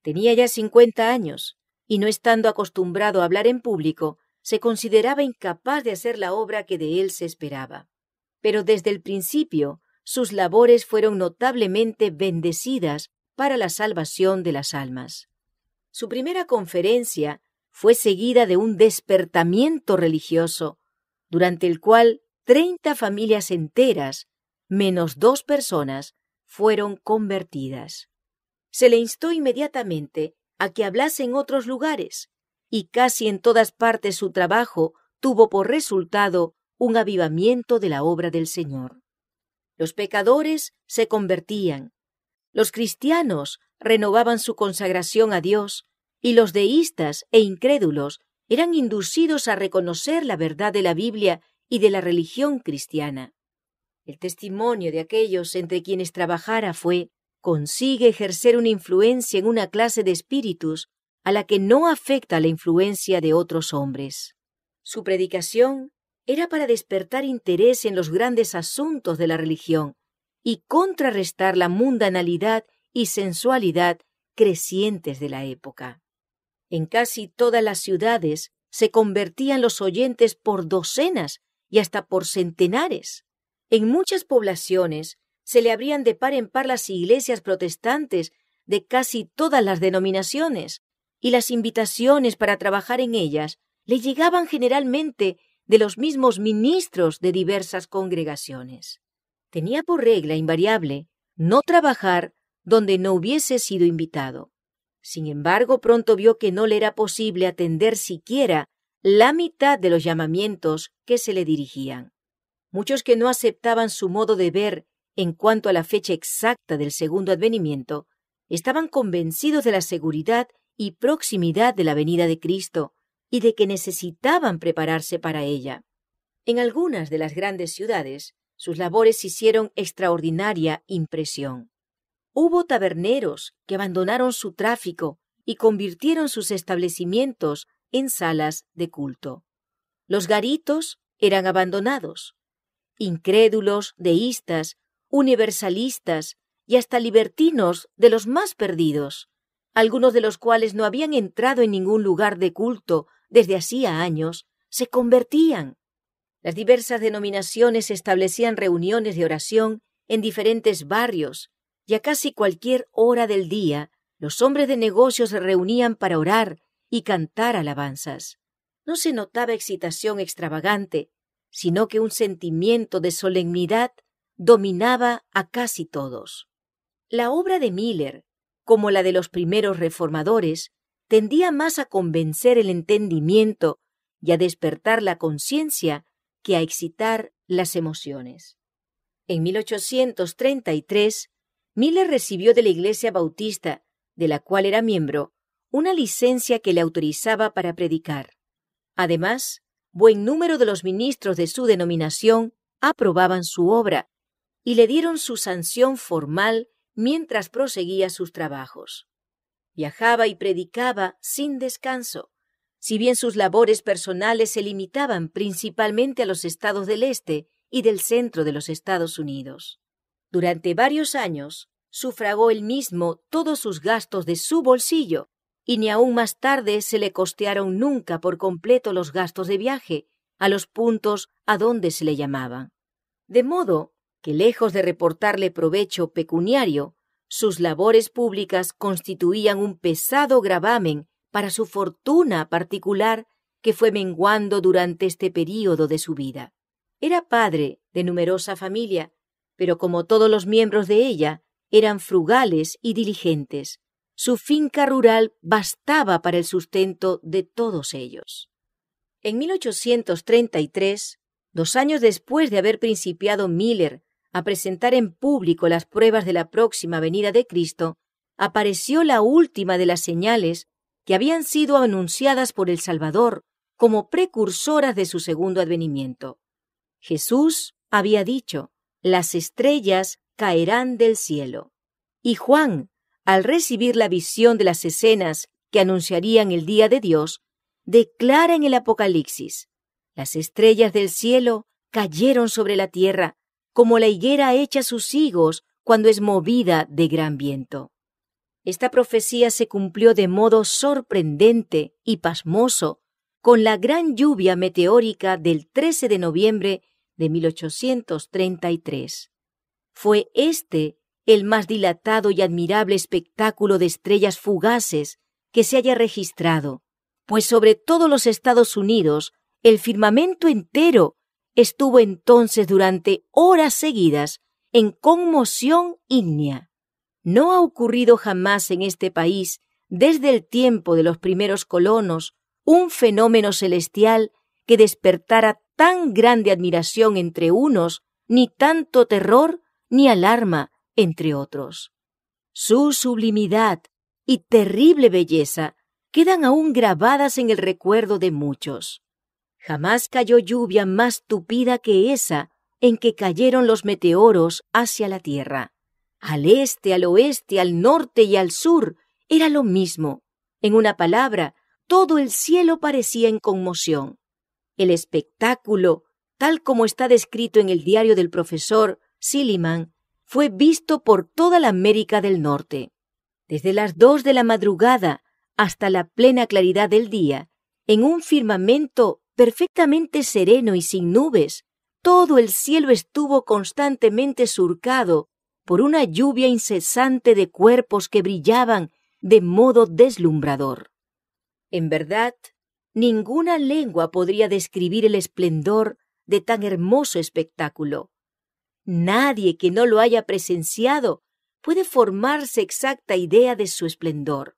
Tenía ya 50 años, y no estando acostumbrado a hablar en público, se consideraba incapaz de hacer la obra que de él se esperaba. Pero desde el principio, sus labores fueron notablemente bendecidas para la salvación de las almas. Su primera conferencia fue seguida de un despertamiento religioso, durante el cual 30 familias enteras, menos 2 personas, fueron convertidas. Se le instó inmediatamente a que hablase en otros lugares, y casi en todas partes su trabajo tuvo por resultado un avivamiento de la obra del Señor. Los pecadores se convertían, los cristianos renovaban su consagración a Dios, y los deístas e incrédulos eran inducidos a reconocer la verdad de la Biblia y de la religión cristiana. El testimonio de aquellos entre quienes trabajara fue: consigue ejercer una influencia en una clase de espíritus a la que no afecta la influencia de otros hombres. Su predicación era para despertar interés en los grandes asuntos de la religión y contrarrestar la mundanalidad y sensualidad crecientes de la época. En casi todas las ciudades se convertían los oyentes por docenas y hasta por centenares. En muchas poblaciones se le abrían de par en par las iglesias protestantes de casi todas las denominaciones, y las invitaciones para trabajar en ellas le llegaban generalmente de los mismos ministros de diversas congregaciones. Tenía por regla invariable no trabajar donde no hubiese sido invitado. Sin embargo, pronto vio que no le era posible atender siquiera la mitad de los llamamientos que se le dirigían. Muchos que no aceptaban su modo de ver en cuanto a la fecha exacta del segundo advenimiento, estaban convencidos de la seguridad y proximidad de la venida de Cristo y de que necesitaban prepararse para ella. En algunas de las grandes ciudades, sus labores hicieron extraordinaria impresión. Hubo taberneros que abandonaron su tráfico y convirtieron sus establecimientos en salas de culto. Los garitos eran abandonados. Incrédulos, deístas, universalistas y hasta libertinos de los más perdidos, algunos de los cuales no habían entrado en ningún lugar de culto desde hacía años, se convertían. Las diversas denominaciones establecían reuniones de oración en diferentes barrios, y a casi cualquier hora del día los hombres de negocios se reunían para orar y cantar alabanzas. No se notaba excitación extravagante, sino que un sentimiento de solemnidad dominaba a casi todos. La obra de Miller, como la de los primeros reformadores, tendía más a convencer el entendimiento y a despertar la conciencia que a excitar las emociones. En 1833, Miller recibió de la Iglesia Bautista, de la cual era miembro, una licencia que le autorizaba para predicar. Además, buen número de los ministros de su denominación aprobaban su obra y le dieron su sanción formal mientras proseguía sus trabajos. Viajaba y predicaba sin descanso, si bien sus labores personales se limitaban principalmente a los estados del este y del centro de los Estados Unidos. Durante varios años, sufragó él mismo todos sus gastos de su bolsillo, y ni aún más tarde se le costearon nunca por completo los gastos de viaje a los puntos a donde se le llamaban. De modo que, lejos de reportarle provecho pecuniario, sus labores públicas constituían un pesado gravamen para su fortuna particular que fue menguando durante este período de su vida. Era padre de numerosa familia, pero como todos los miembros de ella, eran frugales y diligentes. Su finca rural bastaba para el sustento de todos ellos. En 1833, 2 años después de haber principiado Miller a presentar en público las pruebas de la próxima venida de Cristo, apareció la última de las señales que habían sido anunciadas por el Salvador como precursoras de su segundo advenimiento. Jesús había dicho: «Las estrellas caerán del cielo». Y Juan, al recibir la visión de las escenas que anunciarían el día de Dios, declara en el Apocalipsis: «Las estrellas del cielo cayeron sobre la tierra, como la higuera echa sus higos cuando es movida de gran viento». Esta profecía se cumplió de modo sorprendente y pasmoso con la gran lluvia meteórica del 13 de noviembre de 1833. Fue este el más dilatado y admirable espectáculo de estrellas fugaces que se haya registrado, pues sobre todos los Estados Unidos el firmamento entero estuvo entonces durante horas seguidas en conmoción ígnea. No ha ocurrido jamás en este país, desde el tiempo de los primeros colonos, un fenómeno celestial que despertara tan grande admiración entre unos, ni tanto terror ni alarma entre otros. Su sublimidad y terrible belleza quedan aún grabadas en el recuerdo de muchos. Jamás cayó lluvia más tupida que esa en que cayeron los meteoros hacia la tierra. Al este, al oeste, al norte y al sur era lo mismo. En una palabra, todo el cielo parecía en conmoción. El espectáculo, tal como está descrito en el diario del profesor Silliman, fue visto por toda la América del Norte. Desde las 2 de la madrugada hasta la plena claridad del día, en un firmamento perfectamente sereno y sin nubes, todo el cielo estuvo constantemente surcado por una lluvia incesante de cuerpos que brillaban de modo deslumbrador. En verdad, ninguna lengua podría describir el esplendor de tan hermoso espectáculo. Nadie que no lo haya presenciado puede formarse exacta idea de su esplendor.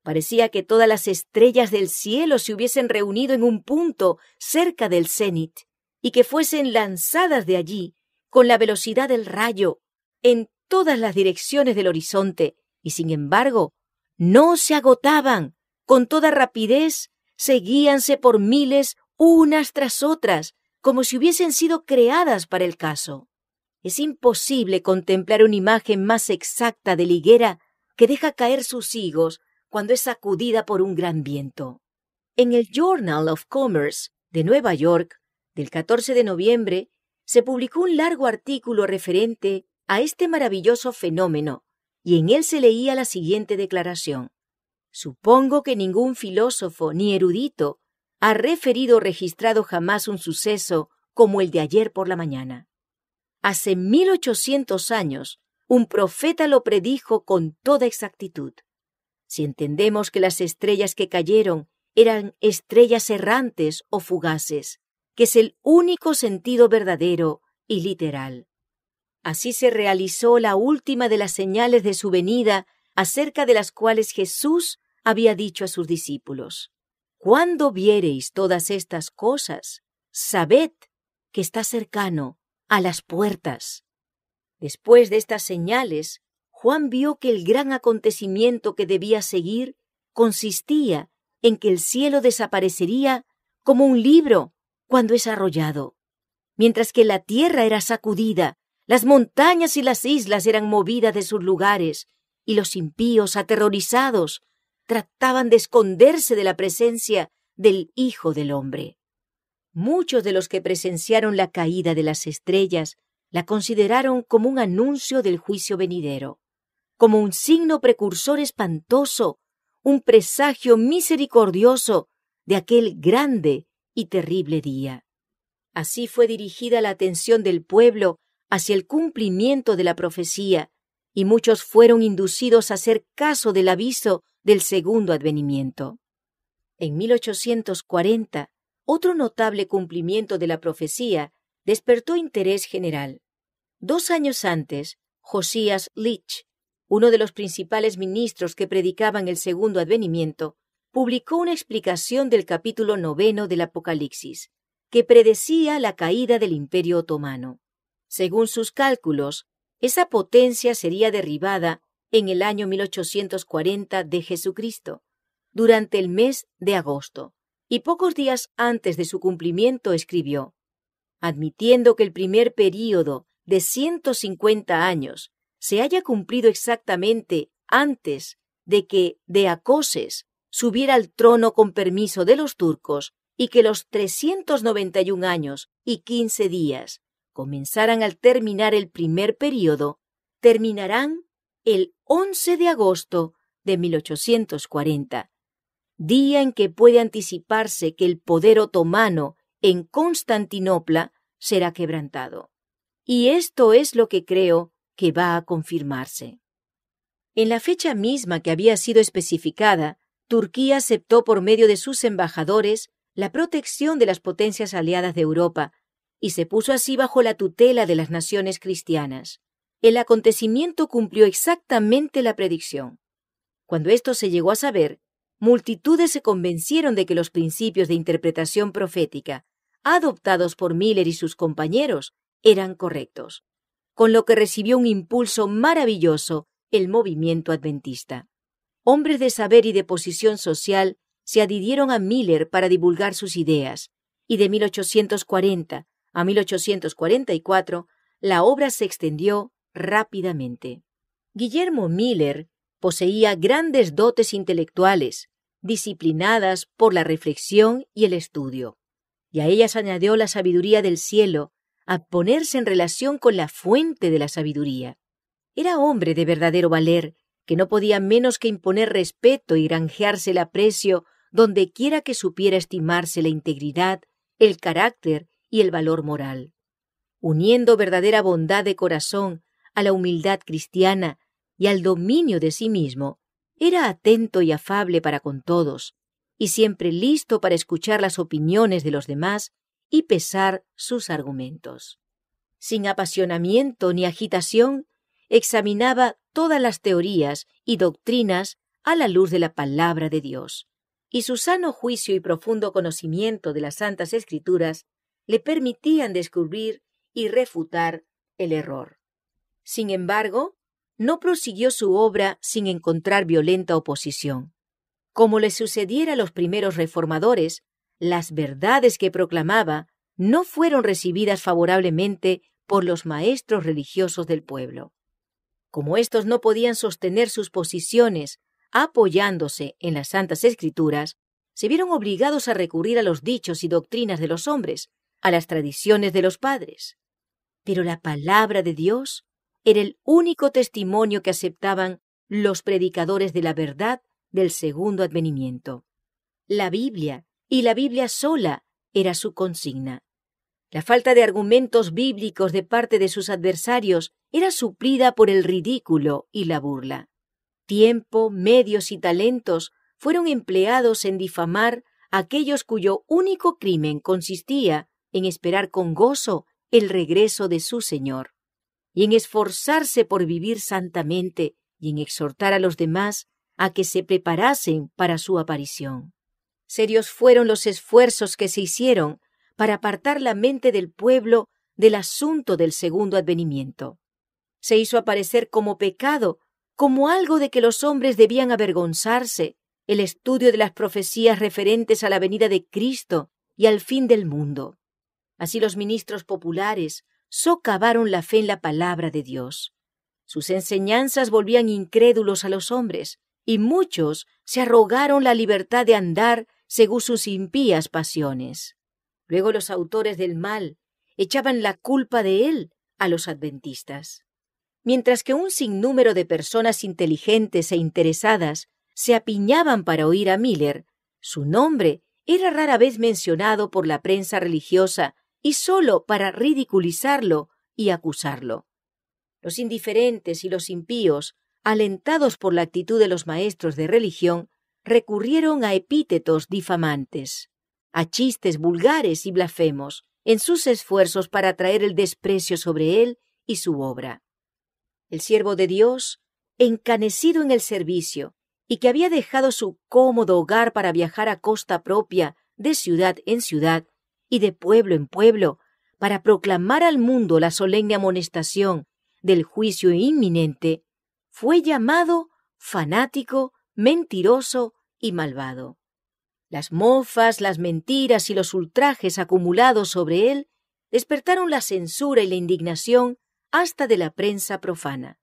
Parecía que todas las estrellas del cielo se hubiesen reunido en un punto cerca del cénit y que fuesen lanzadas de allí con la velocidad del rayo en todas las direcciones del horizonte, y sin embargo no se agotaban. Con toda rapidez seguíanse por miles unas tras otras, como si hubiesen sido creadas para el caso. Es imposible contemplar una imagen más exacta de la higuera que deja caer sus higos cuando es sacudida por un gran viento. En el Journal of Commerce de Nueva York, del 14 de noviembre, se publicó un largo artículo referente a este maravilloso fenómeno, y en él se leía la siguiente declaración: «Supongo que ningún filósofo ni erudito ha referido o registrado jamás un suceso como el de ayer por la mañana. Hace 1800 años, un profeta lo predijo con toda exactitud. Si entendemos que las estrellas que cayeron eran estrellas errantes o fugaces, que es el único sentido verdadero y literal. Así se realizó la última de las señales de su venida, acerca de las cuales Jesús había dicho a sus discípulos: «Cuando viereis todas estas cosas, sabed que está cercano, a las puertas». Después de estas señales, Juan vio que el gran acontecimiento que debía seguir consistía en que el cielo desaparecería como un libro cuando es arrollado. Mientras que la tierra era sacudida, las montañas y las islas eran movidas de sus lugares, y los impíos, aterrorizados, trataban de esconderse de la presencia del Hijo del Hombre. Muchos de los que presenciaron la caída de las estrellas la consideraron como un anuncio del juicio venidero, como un signo precursor espantoso, un presagio misericordioso de aquel grande y terrible día. Así fue dirigida la atención del pueblo hacia el cumplimiento de la profecía, y muchos fueron inducidos a hacer caso del aviso del segundo advenimiento. En 1840, otro notable cumplimiento de la profecía despertó interés general. 2 años antes, Josías Leach, uno de los principales ministros que predicaban el segundo advenimiento, publicó una explicación del capítulo 9 del Apocalipsis, que predecía la caída del Imperio Otomano. Según sus cálculos, esa potencia sería derribada en el año 1840 de Jesucristo, durante el mes de agosto, y pocos días antes de su cumplimiento escribió: «Admitiendo que el primer período de 150 años se haya cumplido exactamente antes de que Deacoses subiera al trono con permiso de los turcos, y que los 391 años y 15 días comenzaran al terminar el primer período, terminarán el 11 de agosto de 1840, día en que puede anticiparse que el poder otomano en Constantinopla será quebrantado. Y esto es lo que creo que va a confirmarse». En la fecha misma que había sido especificada, Turquía aceptó por medio de sus embajadores la protección de las potencias aliadas de Europa y se puso así bajo la tutela de las naciones cristianas. El acontecimiento cumplió exactamente la predicción. Cuando esto se llegó a saber, multitudes se convencieron de que los principios de interpretación profética adoptados por Miller y sus compañeros eran correctos, con lo que recibió un impulso maravilloso el movimiento adventista. Hombres de saber y de posición social se adhirieron a Miller para divulgar sus ideas, y de 1840 a 1844 la obra se extendió rápidamente. Guillermo Miller poseía grandes dotes intelectuales, disciplinadas por la reflexión y el estudio, y a ellas añadió la sabiduría del cielo a ponerse en relación con la fuente de la sabiduría. Era hombre de verdadero valer, que no podía menos que imponer respeto y granjearse el aprecio donde quiera que supiera estimarse la integridad, el carácter y el valor moral. Uniendo verdadera bondad de corazón a la humildad cristiana y al dominio de sí mismo, era atento y afable para con todos, y siempre listo para escuchar las opiniones de los demás y pesar sus argumentos. Sin apasionamiento ni agitación, examinaba todas las teorías y doctrinas a la luz de la palabra de Dios, y su sano juicio y profundo conocimiento de las Santas Escrituras le permitían descubrir y refutar el error. Sin embargo, no prosiguió su obra sin encontrar violenta oposición. Como le sucediera a los primeros reformadores, las verdades que proclamaba no fueron recibidas favorablemente por los maestros religiosos del pueblo. Como éstos no podían sostener sus posiciones apoyándose en las Santas Escrituras, se vieron obligados a recurrir a los dichos y doctrinas de los hombres, a las tradiciones de los padres. Pero la palabra de Dios era el único testimonio que aceptaban los predicadores de la verdad del segundo advenimiento. La Biblia, y la Biblia sola, era su consigna. La falta de argumentos bíblicos de parte de sus adversarios era suplida por el ridículo y la burla. Tiempo, medios y talentos fueron empleados en difamar a aquellos cuyo único crimen consistía en esperar con gozo el regreso de su Señor, y en esforzarse por vivir santamente y en exhortar a los demás a que se preparasen para su aparición. Serios fueron los esfuerzos que se hicieron para apartar la mente del pueblo del asunto del segundo advenimiento. Se hizo aparecer como pecado, como algo de que los hombres debían avergonzarse, el estudio de las profecías referentes a la venida de Cristo y al fin del mundo. Así los ministros populares socavaron la fe en la palabra de Dios. Sus enseñanzas volvían incrédulos a los hombres, y muchos se arrogaron la libertad de andar según sus impías pasiones. Luego los autores del mal echaban la culpa de él a los adventistas. Mientras que un sinnúmero de personas inteligentes e interesadas se apiñaban para oír a Miller, su nombre era rara vez mencionado por la prensa religiosa y solo para ridiculizarlo y acusarlo. Los indiferentes y los impíos, alentados por la actitud de los maestros de religión, recurrieron a epítetos difamantes, a chistes vulgares y blasfemos, en sus esfuerzos para atraer el desprecio sobre él y su obra. El siervo de Dios, encanecido en el servicio, y que había dejado su cómodo hogar para viajar a costa propia de ciudad en ciudad y de pueblo en pueblo, para proclamar al mundo la solemne amonestación del juicio inminente, fue llamado fanático, mentiroso y malvado. Las mofas, las mentiras y los ultrajes acumulados sobre él despertaron la censura y la indignación hasta de la prensa profana.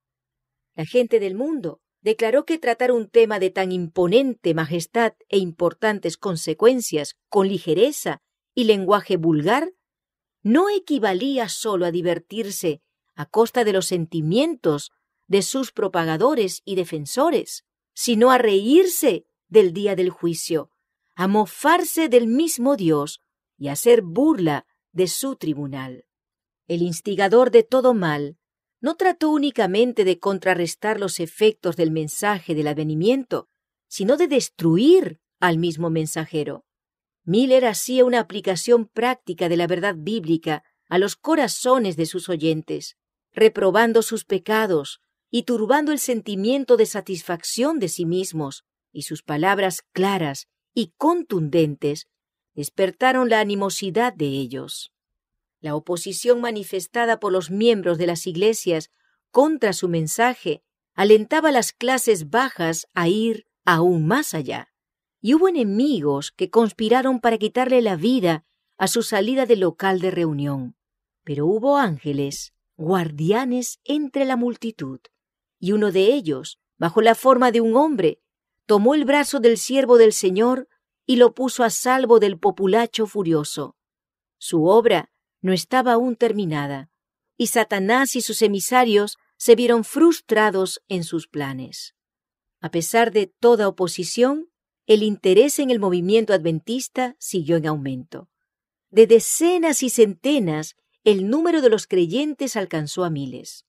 La gente del mundo declaró que tratar un tema de tan imponente majestad e importantes consecuencias con ligereza y lenguaje vulgar no equivalía solo a divertirse a costa de los sentimientos de sus propagadores y defensores, sino a reírse del día del juicio, a mofarse del mismo Dios y a hacer burla de su tribunal. El instigador de todo mal no trató únicamente de contrarrestar los efectos del mensaje del advenimiento, sino de destruir al mismo mensajero. Miller hacía una aplicación práctica de la verdad bíblica a los corazones de sus oyentes, reprobando sus pecados y turbando el sentimiento de satisfacción de sí mismos, y sus palabras claras y contundentes despertaron la animosidad de ellos. La oposición manifestada por los miembros de las iglesias contra su mensaje alentaba a las clases bajas a ir aún más allá, y hubo enemigos que conspiraron para quitarle la vida a su salida del local de reunión. Pero hubo ángeles, guardianes entre la multitud, y uno de ellos, bajo la forma de un hombre, tomó el brazo del siervo del Señor y lo puso a salvo del populacho furioso. Su obra no estaba aún terminada, y Satanás y sus emisarios se vieron frustrados en sus planes. A pesar de toda oposición, el interés en el movimiento adventista siguió en aumento. De decenas y centenas, el número de los creyentes alcanzó a miles.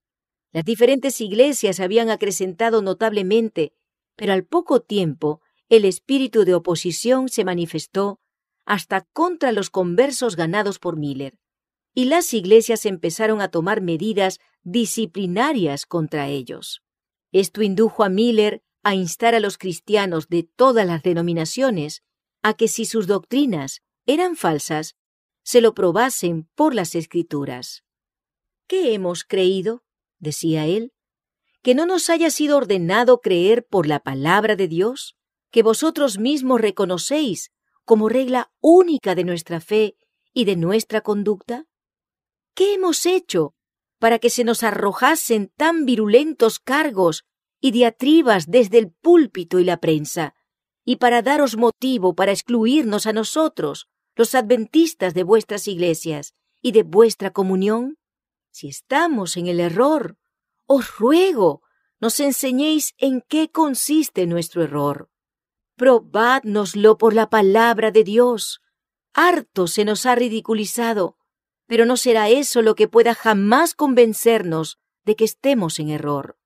Las diferentes iglesias habían acrecentado notablemente, pero al poco tiempo el espíritu de oposición se manifestó hasta contra los conversos ganados por Miller, y las iglesias empezaron a tomar medidas disciplinarias contra ellos. Esto indujo a Miller a instar a los cristianos de todas las denominaciones a que si sus doctrinas eran falsas, se lo probasen por las Escrituras. ¿Qué hemos creído?, decía él, ¿que no nos haya sido ordenado creer por la palabra de Dios, que vosotros mismos reconocéis como regla única de nuestra fe y de nuestra conducta? ¿Qué hemos hecho para que se nos arrojasen tan virulentos cargos y diatribas desde el púlpito y la prensa, y para daros motivo para excluirnos a nosotros, los adventistas de vuestras iglesias y de vuestra comunión? Si estamos en el error, os ruego, nos enseñéis en qué consiste nuestro error. Probádnoslo por la palabra de Dios. Harto se nos ha ridiculizado, pero no será eso lo que pueda jamás convencernos de que estemos en error.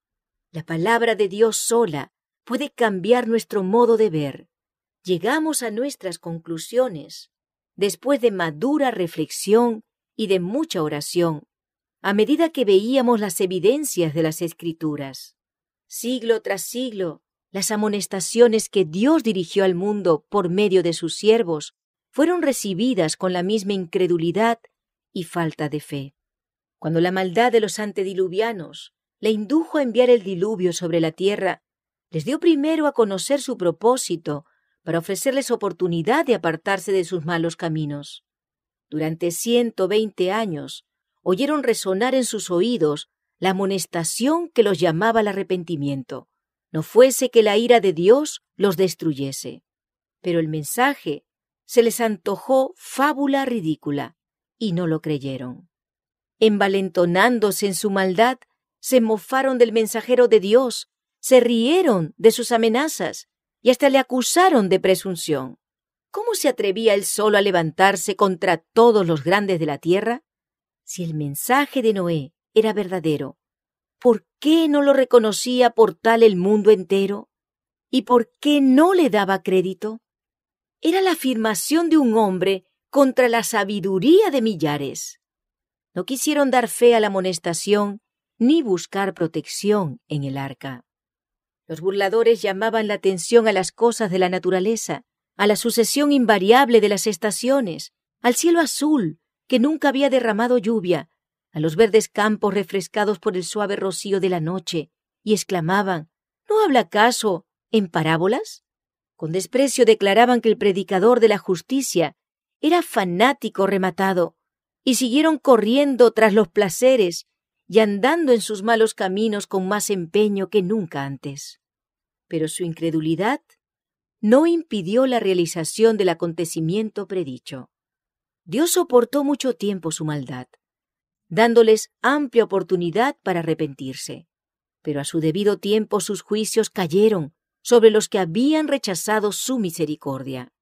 La palabra de Dios sola puede cambiar nuestro modo de ver. Llegamos a nuestras conclusiones después de madura reflexión y de mucha oración, a medida que veíamos las evidencias de las Escrituras. Siglo tras siglo, las amonestaciones que Dios dirigió al mundo por medio de sus siervos fueron recibidas con la misma incredulidad y falta de fe. Cuando la maldad de los antediluvianos le indujo a enviar el diluvio sobre la tierra, les dio primero a conocer su propósito para ofrecerles oportunidad de apartarse de sus malos caminos. Durante 120 años oyeron resonar en sus oídos la amonestación que los llamaba al arrepentimiento, no fuese que la ira de Dios los destruyese. Pero el mensaje se les antojó fábula ridícula y no lo creyeron. Envalentonándose en su maldad, se mofaron del mensajero de Dios, se rieron de sus amenazas y hasta le acusaron de presunción. ¿Cómo se atrevía él solo a levantarse contra todos los grandes de la tierra? Si el mensaje de Noé era verdadero, ¿por qué no lo reconocía por tal el mundo entero? ¿Y por qué no le daba crédito? Era la afirmación de un hombre contra la sabiduría de millares. No quisieron dar fe a la amonestación ni buscar protección en el arca. Los burladores llamaban la atención a las cosas de la naturaleza, a la sucesión invariable de las estaciones, al cielo azul que nunca había derramado lluvia, a los verdes campos refrescados por el suave rocío de la noche, y exclamaban: ¿no habla acaso en parábolas? Con desprecio declaraban que el predicador de la justicia era fanático rematado, y siguieron corriendo tras los placeres y andando en sus malos caminos con más empeño que nunca antes. Pero su incredulidad no impidió la realización del acontecimiento predicho. Dios soportó mucho tiempo su maldad, dándoles amplia oportunidad para arrepentirse, pero a su debido tiempo sus juicios cayeron sobre los que habían rechazado su misericordia.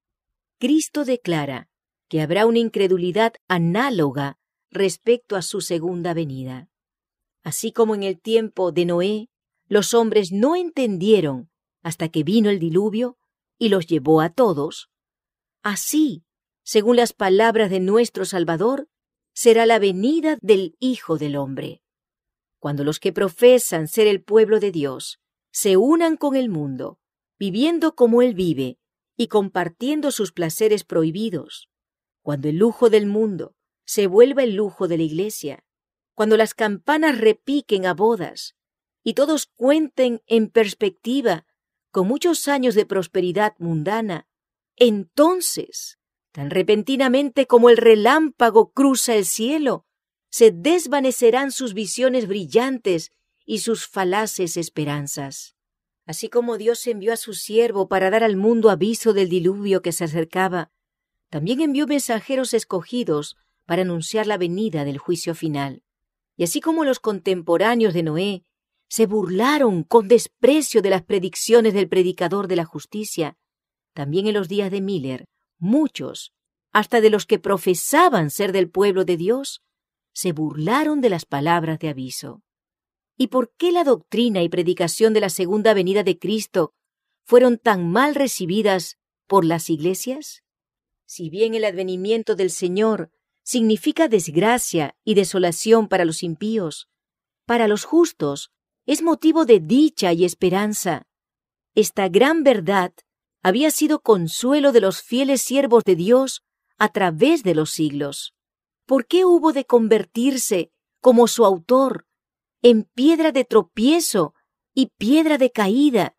Cristo declara que habrá una incredulidad análoga respecto a su segunda venida. Así como en el tiempo de Noé, los hombres no entendieron hasta que vino el diluvio y los llevó a todos, así, según las palabras de nuestro Salvador, será la venida del Hijo del Hombre. Cuando los que profesan ser el pueblo de Dios se unan con el mundo, viviendo como Él vive y compartiendo sus placeres prohibidos, cuando el lujo del mundo se vuelva el lujo de la Iglesia, cuando las campanas repiquen a bodas y todos cuenten en perspectiva con muchos años de prosperidad mundana, entonces, tan repentinamente como el relámpago cruza el cielo, se desvanecerán sus visiones brillantes y sus falaces esperanzas. Así como Dios envió a su siervo para dar al mundo aviso del diluvio que se acercaba, también envió mensajeros escogidos para anunciar la venida del juicio final. Y así como los contemporáneos de Noé se burlaron con desprecio de las predicciones del predicador de la justicia, también en los días de Miller, muchos, hasta de los que profesaban ser del pueblo de Dios, se burlaron de las palabras de aviso. ¿Y por qué la doctrina y predicación de la segunda venida de Cristo fueron tan mal recibidas por las iglesias? Si bien el advenimiento del Señor significa desgracia y desolación para los impíos, para los justos es motivo de dicha y esperanza. Esta gran verdad había sido consuelo de los fieles siervos de Dios a través de los siglos. ¿Por qué hubo de convertirse, como su autor, en piedra de tropiezo y piedra de caída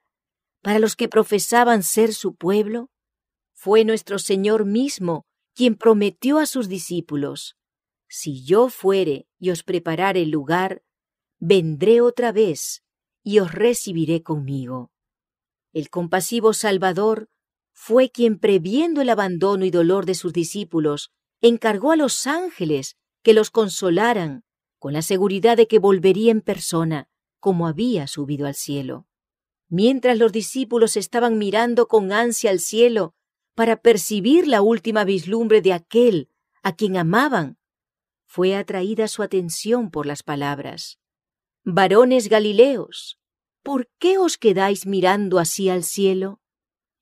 para los que profesaban ser su pueblo? Fue nuestro Señor mismo quien prometió a sus discípulos: si yo fuere y os preparare el lugar, vendré otra vez y os recibiré conmigo. El compasivo Salvador fue quien, previendo el abandono y dolor de sus discípulos, encargó a los ángeles que los consolaran, con la seguridad de que volvería en persona, como había subido al cielo. Mientras los discípulos estaban mirando con ansia al cielo para percibir la última vislumbre de aquel a quien amaban, fue atraída su atención por las palabras: «Varones Galileos, ¿por qué os quedáis mirando así al cielo?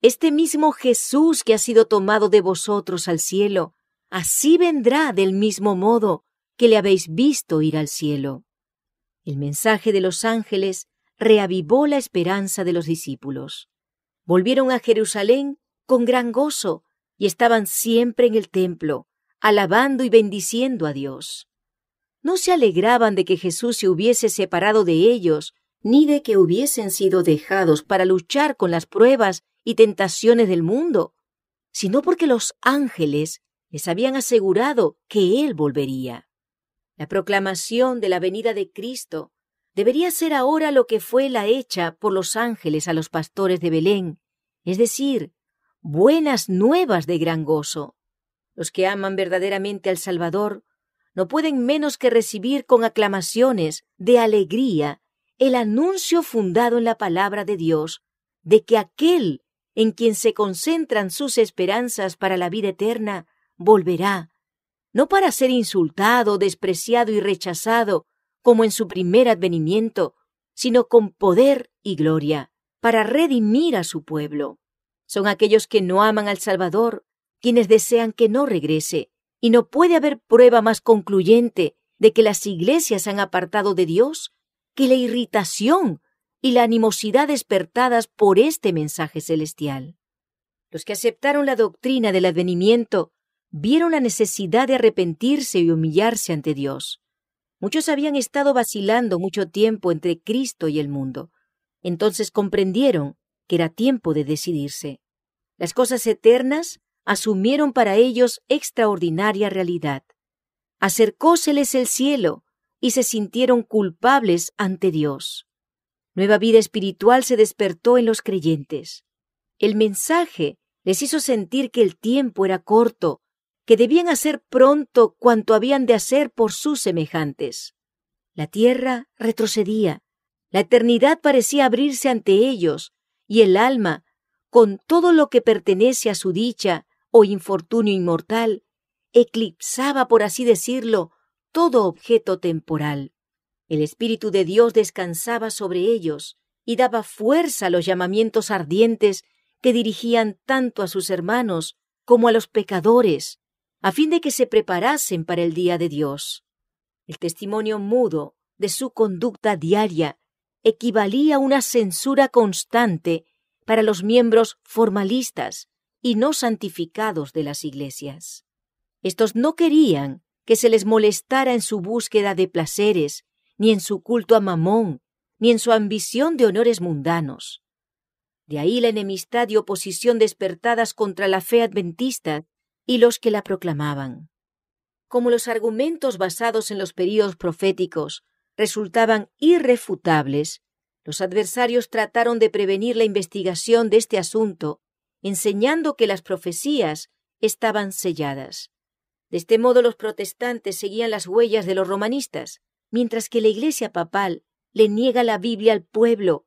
Este mismo Jesús que ha sido tomado de vosotros al cielo, así vendrá del mismo modo que le habéis visto ir al cielo». El mensaje de los ángeles reavivó la esperanza de los discípulos. Volvieron a Jerusalén con gran gozo y estaban siempre en el templo, alabando y bendiciendo a Dios. No se alegraban de que Jesús se hubiese separado de ellos, ni de que hubiesen sido dejados para luchar con las pruebas y tentaciones del mundo, sino porque los ángeles les habían asegurado que Él volvería. La proclamación de la venida de Cristo debería ser ahora lo que fue la hecha por los ángeles a los pastores de Belén, es decir, buenas nuevas de gran gozo. Los que aman verdaderamente al Salvador no pueden menos que recibir con aclamaciones de alegría el anuncio fundado en la palabra de Dios de que aquel en quien se concentran sus esperanzas para la vida eterna volverá, no para ser insultado, despreciado y rechazado como en su primer advenimiento, sino con poder y gloria, para redimir a su pueblo. Son aquellos que no aman al Salvador quienes desean que no regrese, y no puede haber prueba más concluyente de que las iglesias han apartado de Dios que la irritación y la animosidad despertadas por este mensaje celestial. Los que aceptaron la doctrina del advenimiento vieron la necesidad de arrepentirse y humillarse ante Dios. Muchos habían estado vacilando mucho tiempo entre Cristo y el mundo. Entonces comprendieron que era tiempo de decidirse. Las cosas eternas asumieron para ellos extraordinaria realidad. Acercóseles el cielo y se sintieron culpables ante Dios. Nueva vida espiritual se despertó en los creyentes. El mensaje les hizo sentir que el tiempo era corto, que debían hacer pronto cuanto habían de hacer por sus semejantes. La tierra retrocedía, la eternidad parecía abrirse ante ellos, y el alma, con todo lo que pertenece a su dicha o infortunio inmortal, eclipsaba, por así decirlo, todo objeto temporal. El Espíritu de Dios descansaba sobre ellos y daba fuerza a los llamamientos ardientes que dirigían tanto a sus hermanos como a los pecadores, a fin de que se preparasen para el día de Dios. El testimonio mudo de su conducta diaria equivalía a una censura constante para los miembros formalistas y no santificados de las iglesias. Estos no querían que se les molestara en su búsqueda de placeres, ni en su culto a Mamón, ni en su ambición de honores mundanos. De ahí la enemistad y oposición despertadas contra la fe adventista y los que la proclamaban. Como los argumentos basados en los períodos proféticos resultaban irrefutables, los adversarios trataron de prevenir la investigación de este asunto, enseñando que las profecías estaban selladas. De este modo los protestantes seguían las huellas de los romanistas, mientras que la Iglesia papal le niega la Biblia al pueblo.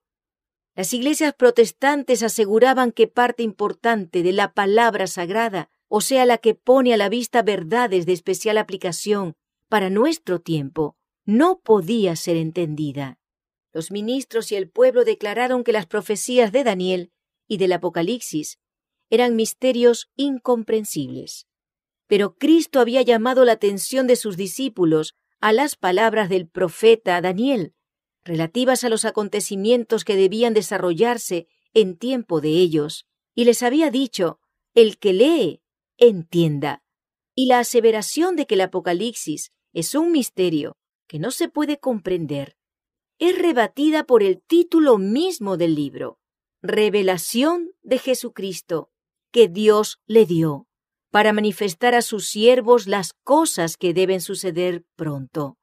Las iglesias protestantes aseguraban que parte importante de la palabra sagrada, o sea, la que pone a la vista verdades de especial aplicación para nuestro tiempo, no podía ser entendida. Los ministros y el pueblo declararon que las profecías de Daniel y del Apocalipsis eran misterios incomprensibles. Pero Cristo había llamado la atención de sus discípulos a las palabras del profeta Daniel, relativas a los acontecimientos que debían desarrollarse en tiempo de ellos, y les había dicho: el que lee, entienda. Y la aseveración de que el Apocalipsis es un misterio que no se puede comprender es rebatida por el título mismo del libro: Revelación de Jesucristo, que Dios le dio para manifestar a sus siervos las cosas que deben suceder pronto.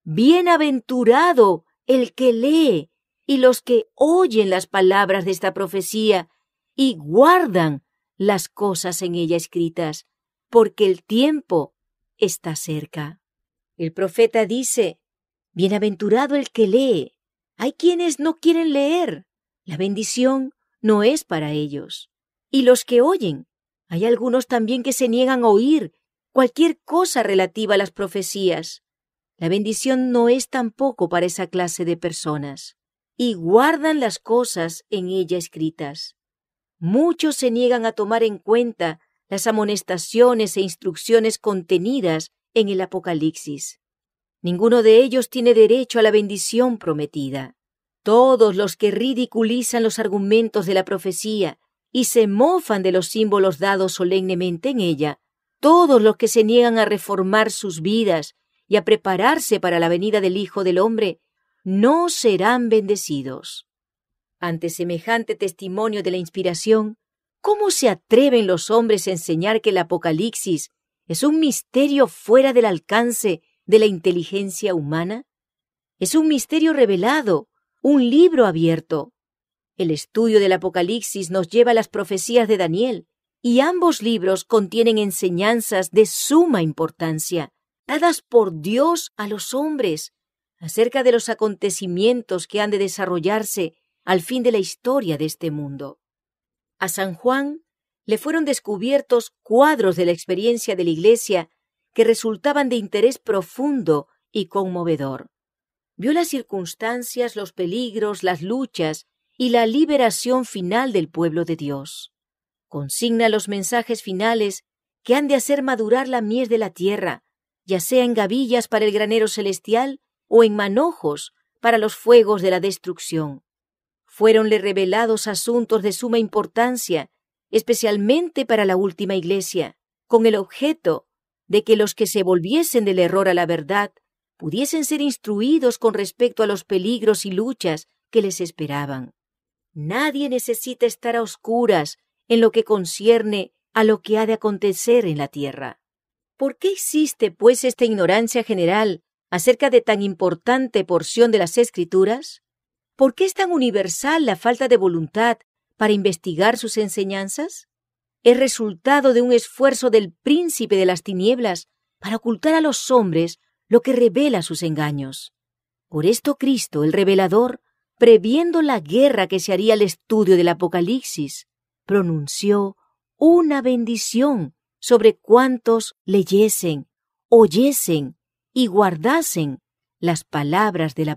Bienaventurado el que lee y los que oyen las palabras de esta profecía y guardan las cosas en ella escritas, porque el tiempo está cerca. El profeta dice: bienaventurado el que lee. Hay quienes no quieren leer. La bendición no es para ellos. Y los que oyen, hay algunos también que se niegan a oír cualquier cosa relativa a las profecías. La bendición no es tampoco para esa clase de personas. Y guardan las cosas en ella escritas. Muchos se niegan a tomar en cuenta las amonestaciones e instrucciones contenidas en el Apocalipsis. Ninguno de ellos tiene derecho a la bendición prometida. Todos los que ridiculizan los argumentos de la profecía y se mofan de los símbolos dados solemnemente en ella, todos los que se niegan a reformar sus vidas y a prepararse para la venida del Hijo del Hombre, no serán bendecidos. Ante semejante testimonio de la inspiración, ¿cómo se atreven los hombres a enseñar que el Apocalipsis es un misterio fuera del alcance de la inteligencia humana? Es un misterio revelado, un libro abierto. El estudio del Apocalipsis nos lleva a las profecías de Daniel, y ambos libros contienen enseñanzas de suma importancia, dadas por Dios a los hombres, acerca de los acontecimientos que han de desarrollarse al fin de la historia de este mundo. A San Juan le fueron descubiertos cuadros de la experiencia de la Iglesia que resultaban de interés profundo y conmovedor. Vio las circunstancias, los peligros, las luchas y la liberación final del pueblo de Dios. Consigna los mensajes finales que han de hacer madurar la mies de la tierra, ya sea en gavillas para el granero celestial o en manojos para los fuegos de la destrucción. Fuéronle revelados asuntos de suma importancia, especialmente para la última Iglesia, con el objeto de que los que se volviesen del error a la verdad pudiesen ser instruidos con respecto a los peligros y luchas que les esperaban. Nadie necesita estar a oscuras en lo que concierne a lo que ha de acontecer en la tierra. ¿Por qué existe, pues, esta ignorancia general acerca de tan importante porción de las Escrituras? ¿Por qué es tan universal la falta de voluntad para investigar sus enseñanzas? Es resultado de un esfuerzo del príncipe de las tinieblas para ocultar a los hombres lo que revela sus engaños. Por esto Cristo, el revelador, previendo la guerra que se haría al estudio del Apocalipsis, pronunció una bendición sobre cuantos leyesen, oyesen y guardasen las palabras de la